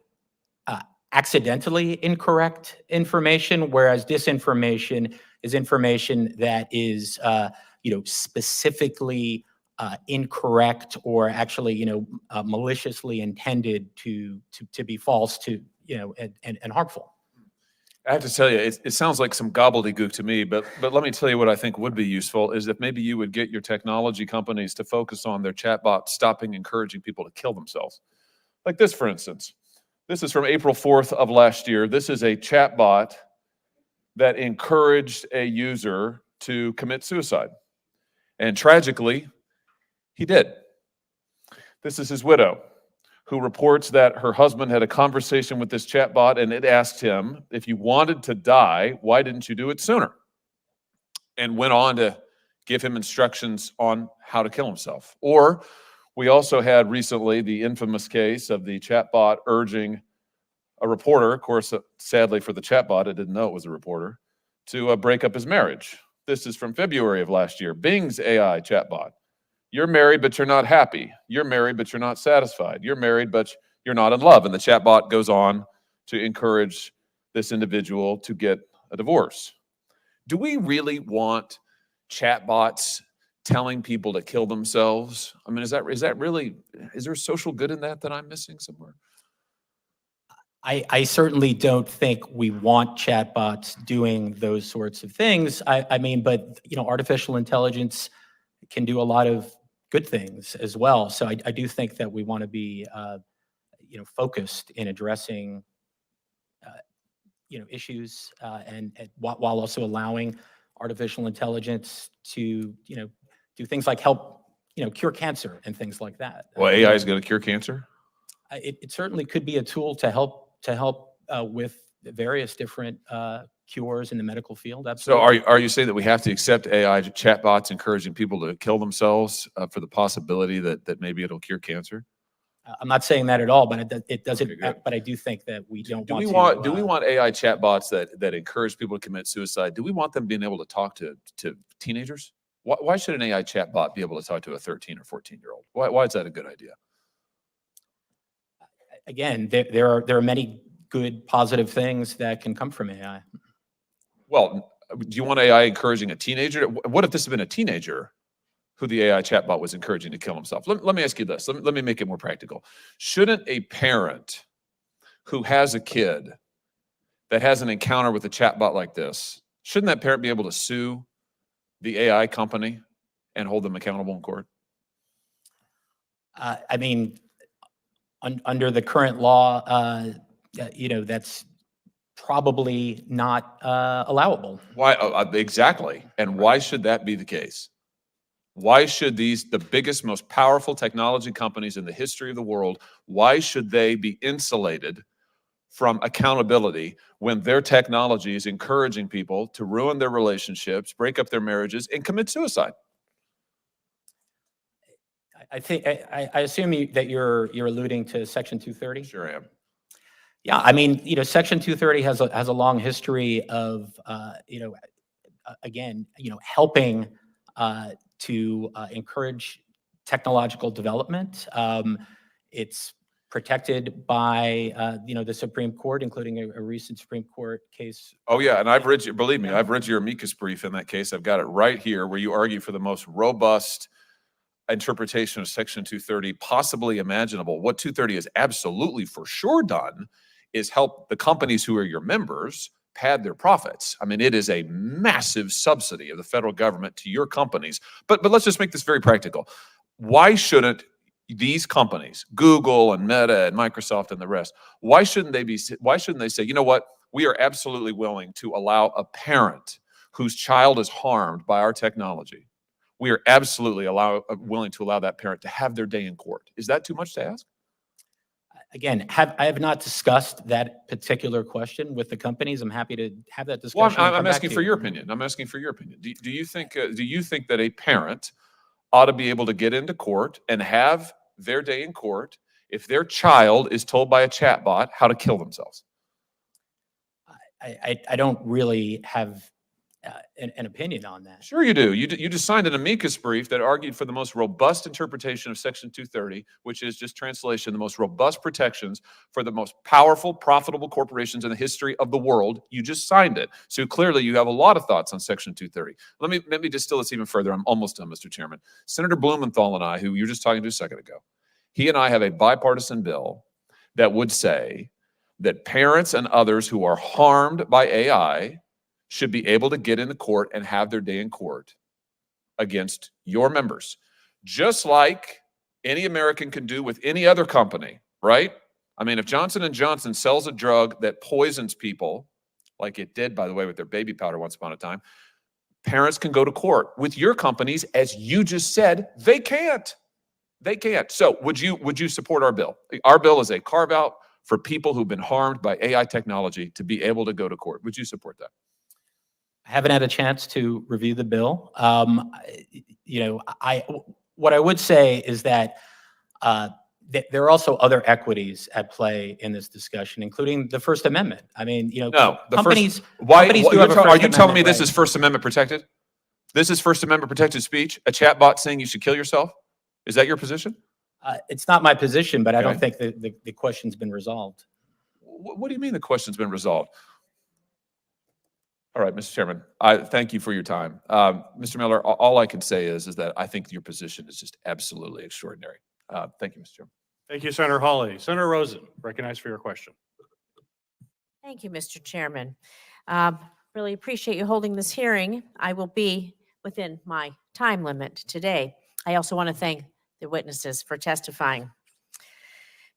Speaker 4: accidentally incorrect information, whereas disinformation is information that is, specifically incorrect or actually, maliciously intended to be false and harmful.
Speaker 8: I have to tell you, it sounds like some gobbledygook to me, but let me tell you what I think would be useful is if maybe you would get your technology companies to focus on their chatbot stopping encouraging people to kill themselves. Like this, for instance. This is from April 4th of last year. This is a chatbot that encouraged a user to commit suicide. And tragically, he did. This is his widow, who reports that her husband had a conversation with this chatbot and it asked him, if you wanted to die, why didn't you do it sooner? And went on to give him instructions on how to kill himself. Or we also had recently the infamous case of the chatbot urging a reporter, of course, sadly for the chatbot, it didn't know it was a reporter, to break up his marriage. This is from February of last year. Bing's AI chatbot. You're married, but you're not happy. You're married, but you're not satisfied. You're married, but you're not in love. And the chatbot goes on to encourage this individual to get a divorce. Do we really want chatbots telling people to kill themselves? I mean, is there social good in that I'm missing somewhere?
Speaker 4: I certainly don't think we want chatbots doing those sorts of things. I mean, but artificial intelligence can do a lot of good things as well. So I do think that we want to be, focused in addressing, issues and while also allowing artificial intelligence to, do things like help, cure cancer and things like that.
Speaker 8: Well, AI is going to cure cancer?
Speaker 4: It certainly could be a tool to help with various different cures in the medical field. Absolutely.
Speaker 8: So are you saying that we have to accept AI chatbots encouraging people to kill themselves for the possibility that maybe it'll cure cancer?
Speaker 4: I'm not saying that at all, but it doesn't.
Speaker 8: Okay,
Speaker 4: but I do think that we don't
Speaker 8: do
Speaker 4: want
Speaker 8: we
Speaker 4: to.
Speaker 8: want do we want AI chatbots that encourage people to commit suicide? Do we want them being able to talk to teenagers? Why should an AI chatbot be able to talk to a 13 or 14-year-old? Why is that a good idea?
Speaker 4: Again, there are many good positive things that can come from AI.
Speaker 8: Well, do you want AI encouraging a teenager? What if this had been a teenager who the AI chatbot was encouraging to kill himself? Let me ask you this. Let me make it more practical. Shouldn't a parent who has a kid that has an encounter with a chatbot like this, shouldn't that parent be able to sue the AI company and hold them accountable in court?
Speaker 4: I mean, under the current law, that's probably not allowable.
Speaker 8: Why exactly? And why should that be the case? Why should the biggest, most powerful technology companies in the history of the world, why should they be insulated from accountability when their technology is encouraging people to ruin their relationships, break up their marriages, and commit suicide?
Speaker 4: I think I assume that you're alluding to Section 230.
Speaker 8: Sure am.
Speaker 4: Yeah, I mean, Section 230 has a long history of, helping to encourage technological development. It's protected by, the Supreme Court, including a recent Supreme Court case.
Speaker 8: Oh yeah, and believe me, I've read your amicus brief in that case. I've got it right here where you argue for the most robust interpretation of Section 230 possibly imaginable. What 230 has absolutely for sure done is help the companies who are your members pad their profits. I mean, it is a massive subsidy of the federal government to your companies. But let's just make this very practical. Why shouldn't these companies, Google and Meta and Microsoft and the rest, why shouldn't they say, you know what, we are absolutely willing to allow a parent whose child is harmed by our technology, we are absolutely willing to allow that parent to have their day in court. Is that too much to ask?
Speaker 4: Again, I have not discussed that particular question with the companies. I'm happy to have that discussion.
Speaker 8: Well, I'm asking for your opinion. I'm asking for your opinion. Do you think that a parent ought to be able to get into court and have their day in court if their child is told by a chatbot how to kill themselves?
Speaker 4: I don't really have an opinion on that.
Speaker 8: Sure you do. You just signed an amicus brief that argued for the most robust interpretation of Section 230, which is just translation, the most robust protections for the most powerful, profitable corporations in the history of the world. You just signed it. So clearly you have a lot of thoughts on Section 230. Let me distill this even further. I'm almost done, Mr. Chairman. Senator Blumenthal and I, who you were just talking to a second ago, he and I have a bipartisan bill that would say that parents and others who are harmed by AI should be able to get into court and have their day in court against your members, just like any American can do with any other company, right? I mean, if Johnson & Johnson sells a drug that poisons people, like it did, by the way, with their baby powder once upon a time, parents can go to court. With your companies, as you just said, they can't. They can't. So would you support our bill? Our bill is a carve-out for people who've been harmed by AI technology to be able to go to court. Would you support that?
Speaker 4: I haven't had a chance to review the bill. What I would say is that there are also other equities at play in this discussion, including the First Amendment. I mean,
Speaker 8: No,
Speaker 4: companies.
Speaker 8: Companies do have a
Speaker 4: First
Speaker 8: are you telling me
Speaker 4: Amendment
Speaker 8: this
Speaker 4: right.
Speaker 8: is First Amendment protected? This is First Amendment protected speech? A chatbot saying you should kill yourself? Is that your position?
Speaker 4: It's not my position, but I don't
Speaker 8: Okay.
Speaker 4: think the question's been resolved.
Speaker 8: What do you mean the question's been resolved? All right, Mr. Chairman, I thank you for your time. Mr. Miller, all I can say is that I think your position is just absolutely extraordinary. Thank you, Mr. Chairman.
Speaker 2: Thank you, Senator Hawley. Senator Rosen, recognized for your question.
Speaker 9: Thank you, Mr. Chairman. Really appreciate you holding this hearing. I will be within my time limit today. I also want to thank the witnesses for testifying.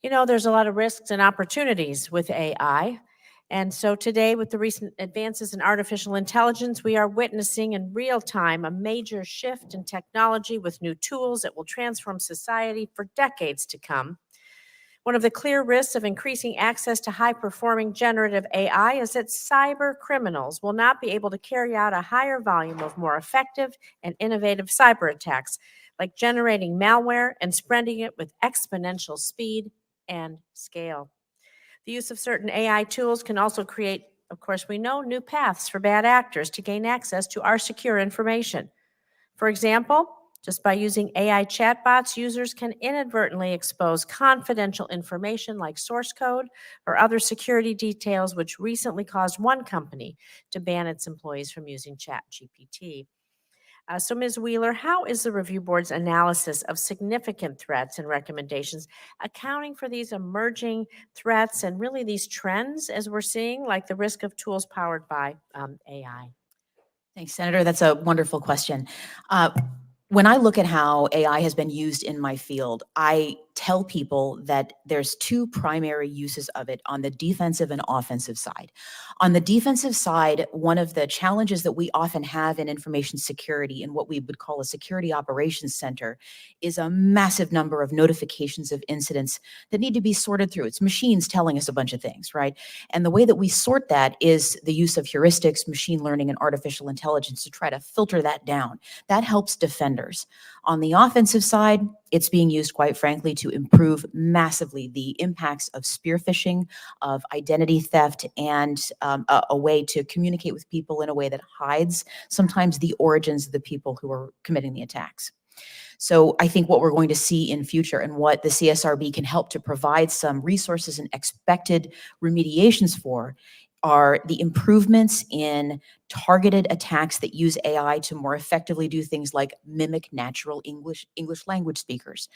Speaker 9: You know, there's a lot of risks and opportunities with AI. And so today, with the recent advances in artificial intelligence, we are witnessing in real time a major shift in technology with new tools that will transform society for decades to come. One of the clear risks of increasing access to high-performing generative AI is that cyber criminals will not be able to carry out a higher volume of more effective and innovative cyber attacks, like generating malware and spreading it with exponential speed and scale. The use of certain AI tools can also create, of course, we know, new paths for bad actors to gain access to our secure information. For example, just by using AI chatbots, users can inadvertently expose confidential information like source code or other security details, which recently caused one company to ban its employees from using ChatGPT. So, Ms. Wheeler, how is the review board's analysis of significant threats and recommendations accounting for these emerging threats and really these trends as we're seeing, like the risk of tools powered by AI?
Speaker 3: Thanks, Senator. That's a wonderful question. When I look at how AI has been used in my field, I tell people that there's two primary uses of it on the defensive and offensive side. On the defensive side, one of the challenges that we often have in information security in what we would call a security operations center is a massive number of notifications of incidents that need to be sorted through. It's machines telling us a bunch of things, right? And the way that we sort that is the use of heuristics, machine learning, and artificial intelligence to try to filter that down. That helps defenders. On the offensive side, it's being used, quite frankly, to improve massively the impacts of spear phishing, of identity theft, and a way to communicate with people in a way that hides sometimes the origins of the people who are committing the attacks. So I think what we're going to see in future and what the CSRB can help to provide some resources and expected remediations for are the improvements in targeted attacks that use AI to more effectively do things like mimic natural English language speakers.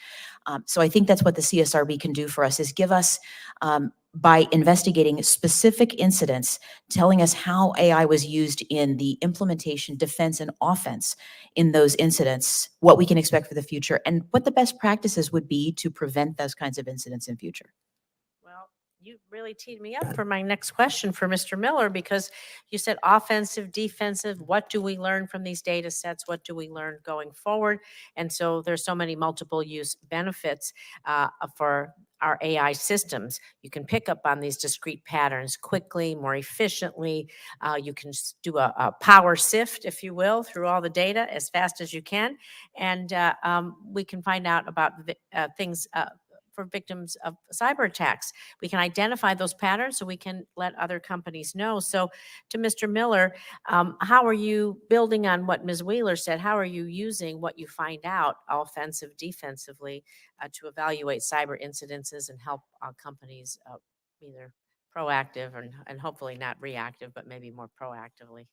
Speaker 3: So I think that's what the CSRB can do for us, is give us, by investigating specific incidents, telling us how AI was used in the implementation, defense, and offense in those incidents, what we can expect for the future, and what the best practices would be to prevent those kinds of incidents in future.
Speaker 9: You really teed me up for my next question for Mr. Miller, because you said offensive, defensive. What do we learn from these data sets? What do we learn going forward? And so there's so many multiple use benefits for our AI systems. You can pick up on these discrete patterns quickly, more efficiently. You can do a power sift, if you will, through all the data as fast as you can. And we can find out about things for victims of cyber attacks. We can identify those patterns so we can let other companies know. So to Mr. Miller, how are you building on what Ms. Wheeler said? How are you using what you find out offensive, defensively to evaluate cyber incidences and help companies either proactive and hopefully not reactive, but maybe more proactively?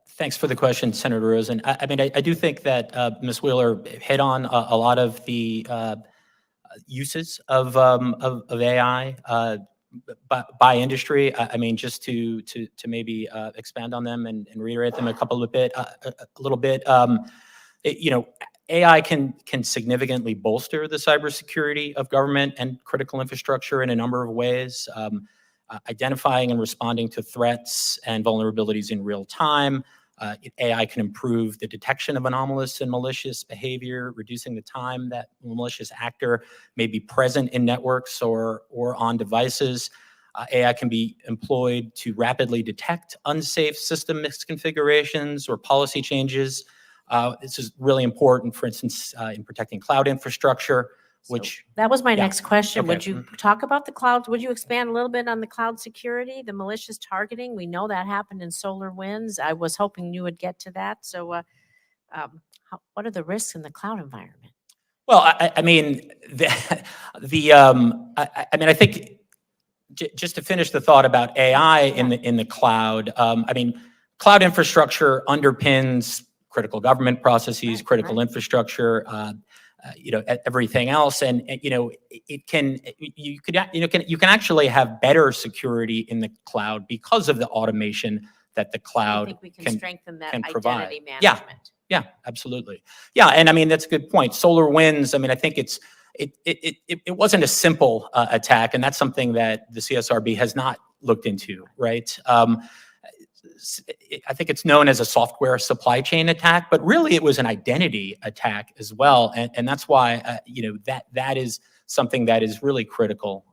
Speaker 4: Thanks for the question, Senator Rosen. I mean, I do think that Ms. Wheeler hit on a lot of the uses of AI by industry. I mean, just to maybe expand on them and reiterate them a little bit. You know, AI can significantly bolster the cybersecurity of government and critical infrastructure in a number of ways. Identifying and responding to threats and vulnerabilities in real time. AI can improve the detection of anomalous and malicious behavior, reducing the time that a malicious actor may be present in networks or on devices. AI can be employed to rapidly detect unsafe system misconfigurations or policy changes. This is really important, for instance, in protecting cloud infrastructure, which—
Speaker 9: that was my
Speaker 4: yeah.
Speaker 9: next question.
Speaker 4: Okay.
Speaker 9: Would you talk about the cloud? Would you expand a little bit on the cloud security, the malicious targeting? We know that happened in SolarWinds. I was hoping you would get to that. So what are the risks in the cloud environment?
Speaker 4: Well, I mean, I think just to finish the thought about AI in the cloud, I mean, cloud infrastructure underpins critical government processes, critical infrastructure, you know, everything else, and you know, you can actually have better security in the cloud because of the automation that the cloud
Speaker 9: I think we can strengthen that identity
Speaker 4: provide.
Speaker 9: management.
Speaker 4: Yeah, absolutely. Yeah, and I mean, that's a good point. SolarWinds, I mean, I think it wasn't a simple attack, and that's something that the CSRB has not looked into, right? I think it's known as a software supply chain attack, but really it was an identity attack as well, and that's why you know, that is something that is really critical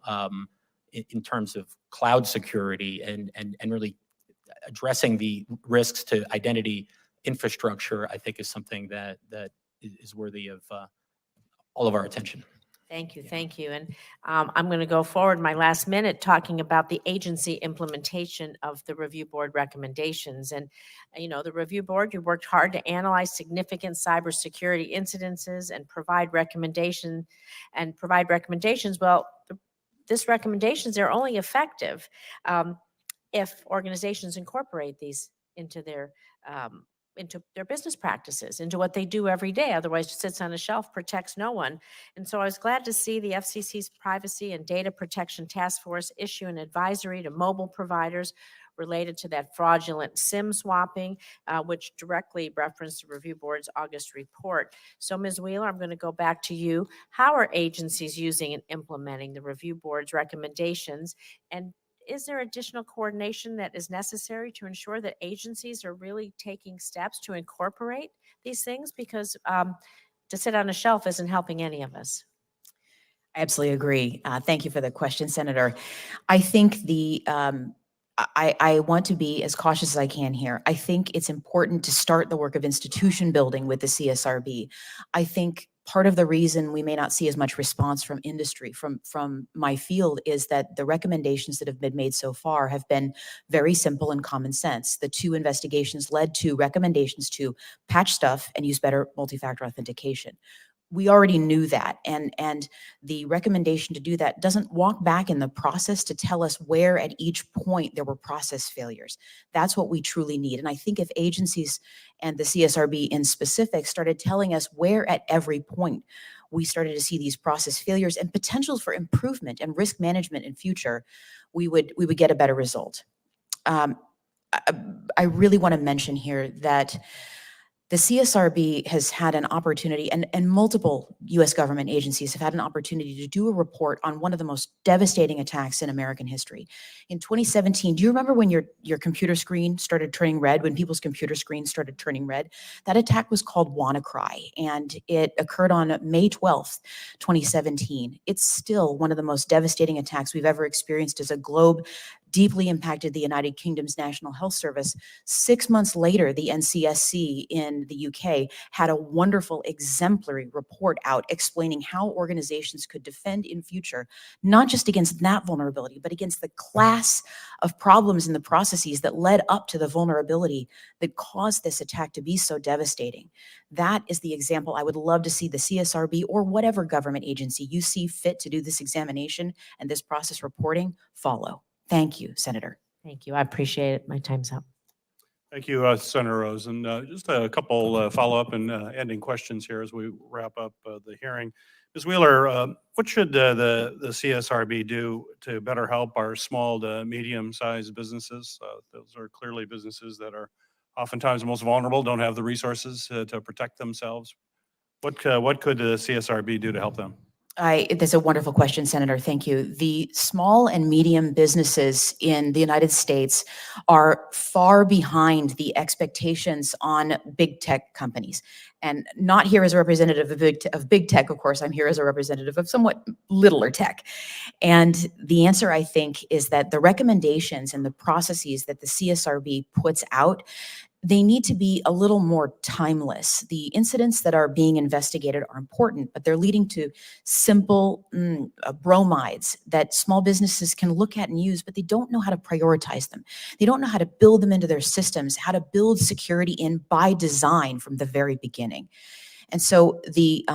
Speaker 4: in terms of cloud security and really addressing the risks to identity infrastructure. I think is something that is worthy of all of our attention.
Speaker 9: Thank you, thank you. And I'm going to go forward my last minute talking about the agency implementation of the review board recommendations. And, you know, the review board, you worked hard to analyze significant cybersecurity incidences and provide recommendations. Well, this recommendations are only effective if organizations incorporate these into their business practices, into what they do every day. Otherwise, it sits on a shelf, protects no one. And so I was glad to see the FCC's Privacy and Data Protection Task Force issue an advisory to mobile providers related to that fraudulent SIM swapping, which directly referenced the review board's August report. So Ms. Wheeler, I'm going to go back to you. How are agencies using and implementing the review board's recommendations? And is there additional coordination that is necessary to ensure that agencies are really taking steps to incorporate these things? Because to sit on a shelf isn't helping any of us.
Speaker 3: I absolutely agree. Thank you for the question, Senator. I think I want to be as cautious as I can here. I think it's important to start the work of institution building with the CSRB. I think part of the reason we may not see as much response from industry, from my field, is that the recommendations that have been made so far have been very simple and common sense. The 2 investigations led to recommendations to patch stuff and use better multi-factor authentication. We already knew that, and the recommendation to do that doesn't walk back in the process to tell us where at each point there were process failures. That's what we truly need. And I think if agencies and the CSRB in specific started telling us where at every point we started to see these process failures and potentials for improvement and risk management in future, we would get a better result. I really want to mention here that The CSRB has had an opportunity, and multiple US government agencies have had an opportunity to do a report on one of the most devastating attacks in American history. In 2017, do you remember when your computer screen started turning red, when people's computer screens started turning red? That attack was called WannaCry, and it occurred on May 12th, 2017. It's still one of the most devastating attacks we've ever experienced as a globe, deeply impacted the United Kingdom's National Health Service. 6 months later, the NCSC in the UK had a wonderful exemplary report out explaining how organizations could defend in future, not just against that vulnerability, but against the class of problems and the processes that led up to the vulnerability that caused this attack to be so devastating. That is the example I would love to see the CSRB or whatever government agency you see fit to do this examination and this process reporting follow. Thank you, Senator.
Speaker 9: Thank you. I appreciate it. My time's up.
Speaker 2: Thank you, Senator Rose. And just a couple follow-up and ending questions here as we wrap up the hearing. Ms. Wheeler, what should the CSRB do to better help our small to medium-sized businesses? Those are clearly businesses that are oftentimes the most vulnerable, don't have the resources to protect themselves. What could the CSRB do to help them?
Speaker 3: That's a wonderful question, Senator. Thank you. The small and medium businesses in the United States are far behind the expectations on big tech companies. And not here as a representative of big tech, of course. I'm here as a representative of somewhat littler tech. And the answer, I think, is that the recommendations and the processes that the CSRB puts out, they need to be a little more timeless. The incidents that are being investigated are important, but they're leading to simple bromides that small businesses can look at and use, but they don't know how to prioritize them. They don't know how to build them into their systems, how to build security in by design from the very beginning. And so the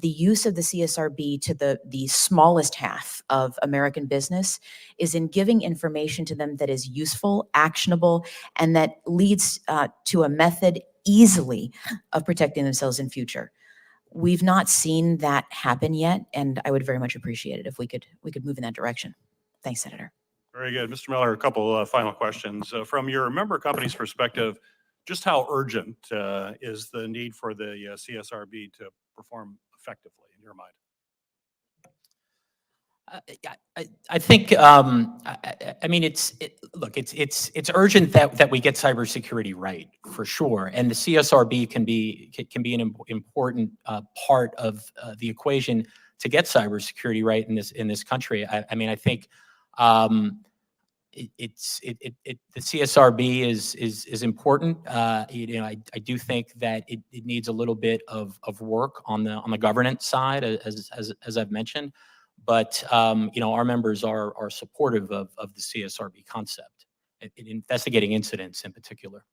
Speaker 3: use of the CSRB to the smallest half of American business is in giving information to them that is useful, actionable, and that leads to a method easily of protecting themselves in future. We've not seen that happen yet, and I would very much appreciate it if we could move in that direction. Thanks, Senator.
Speaker 2: Very good. Mr. Miller, a couple final questions. From your member company's perspective, just how urgent is the need for the CSRB to perform effectively in your mind?
Speaker 4: I think, I mean, it's urgent that we get cybersecurity right, for sure. And the CSRB can be an important part of the equation to get cybersecurity right in this country. I mean, I think the CSRB is important. You know, I do think that it needs a little bit of work on the governance side, as I've mentioned. But you know, our members are supportive of the CSRB concept, in investigating incidents in particular.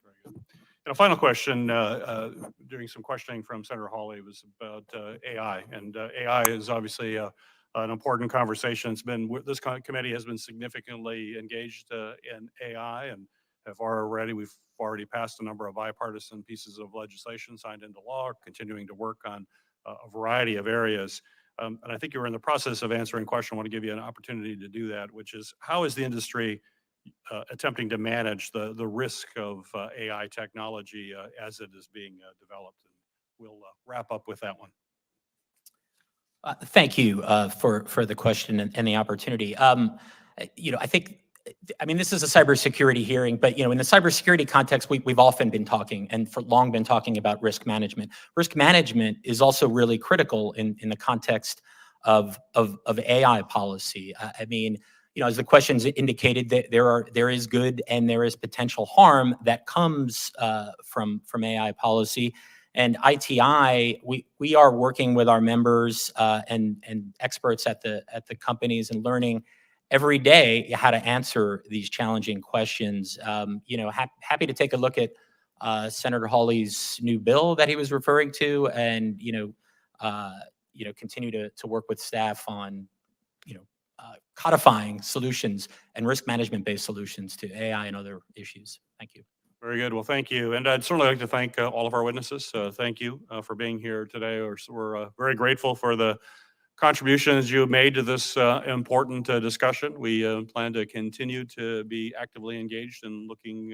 Speaker 2: Very good. And a final question, doing some questioning from Senator Hawley, was about AI. And AI is obviously an important conversation. It's been, this committee has been significantly engaged in AI, and we've already passed a number of bipartisan pieces of legislation signed into law, continuing to work on a variety of areas. And I think you were in the process of answering a question. I want to give you an opportunity to do that, which is, how is the industry attempting to manage the risk of AI technology as it is being developed? And we'll wrap up with that one.
Speaker 4: Thank you for the question and the opportunity. You know, I mean, this is a cybersecurity hearing, but, you know, in the cybersecurity context, we've often been talking and for long been talking about risk management. Risk management is also really critical in the context of AI policy. I mean, you know, as the questions indicated, that there is good and there is potential harm that comes from AI policy. And ITI, we are working with our members and experts at the companies and learning every day how to answer these challenging questions. You know, happy to take a look at Senator Hawley's new bill that he was referring to, and continue to work with staff on codifying solutions and risk management based solutions to AI and other issues. Thank you.
Speaker 2: Very good. Well, thank you. And I'd certainly like to thank all of our witnesses. Thank you for being here today. We're very grateful for the contributions you made to this important discussion. We plan to continue to be actively engaged in looking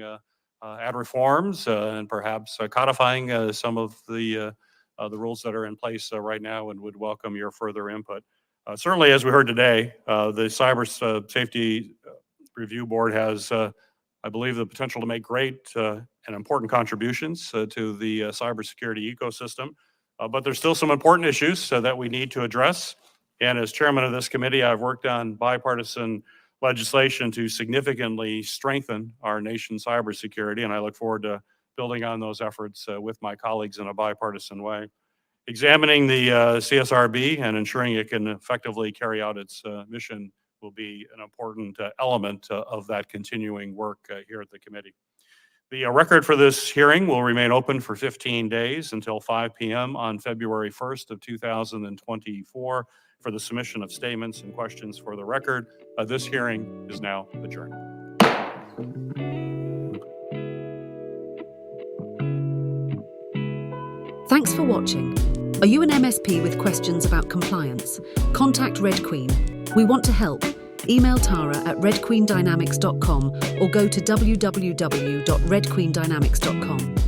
Speaker 2: add reforms and perhaps codifying some of the rules that are in place right now, and would welcome your further input. Certainly, as we heard today, the Cyber Safety Review Board has, I believe, the potential to make great and important contributions to the cybersecurity ecosystem. But there's still some important issues that we need to address. And as chairman of this committee, I've worked on bipartisan legislation to significantly strengthen our nation's cybersecurity, and I look forward to building on those efforts with my colleagues in a bipartisan way. Examining the CSRB and ensuring it can effectively carry out its mission will be an important element of that continuing work here at the committee. The record for this hearing will remain open for 15 days until 5 p.m. on February 1st of 2024 for the submission of statements and questions for the record. This hearing is now adjourned.
Speaker 1: Thanks for watching. Are you an MSP with questions about compliance? Contact Red Queen. We want to help. Email Tara at redqueendynamics.com or go to www.redqueendynamics.com.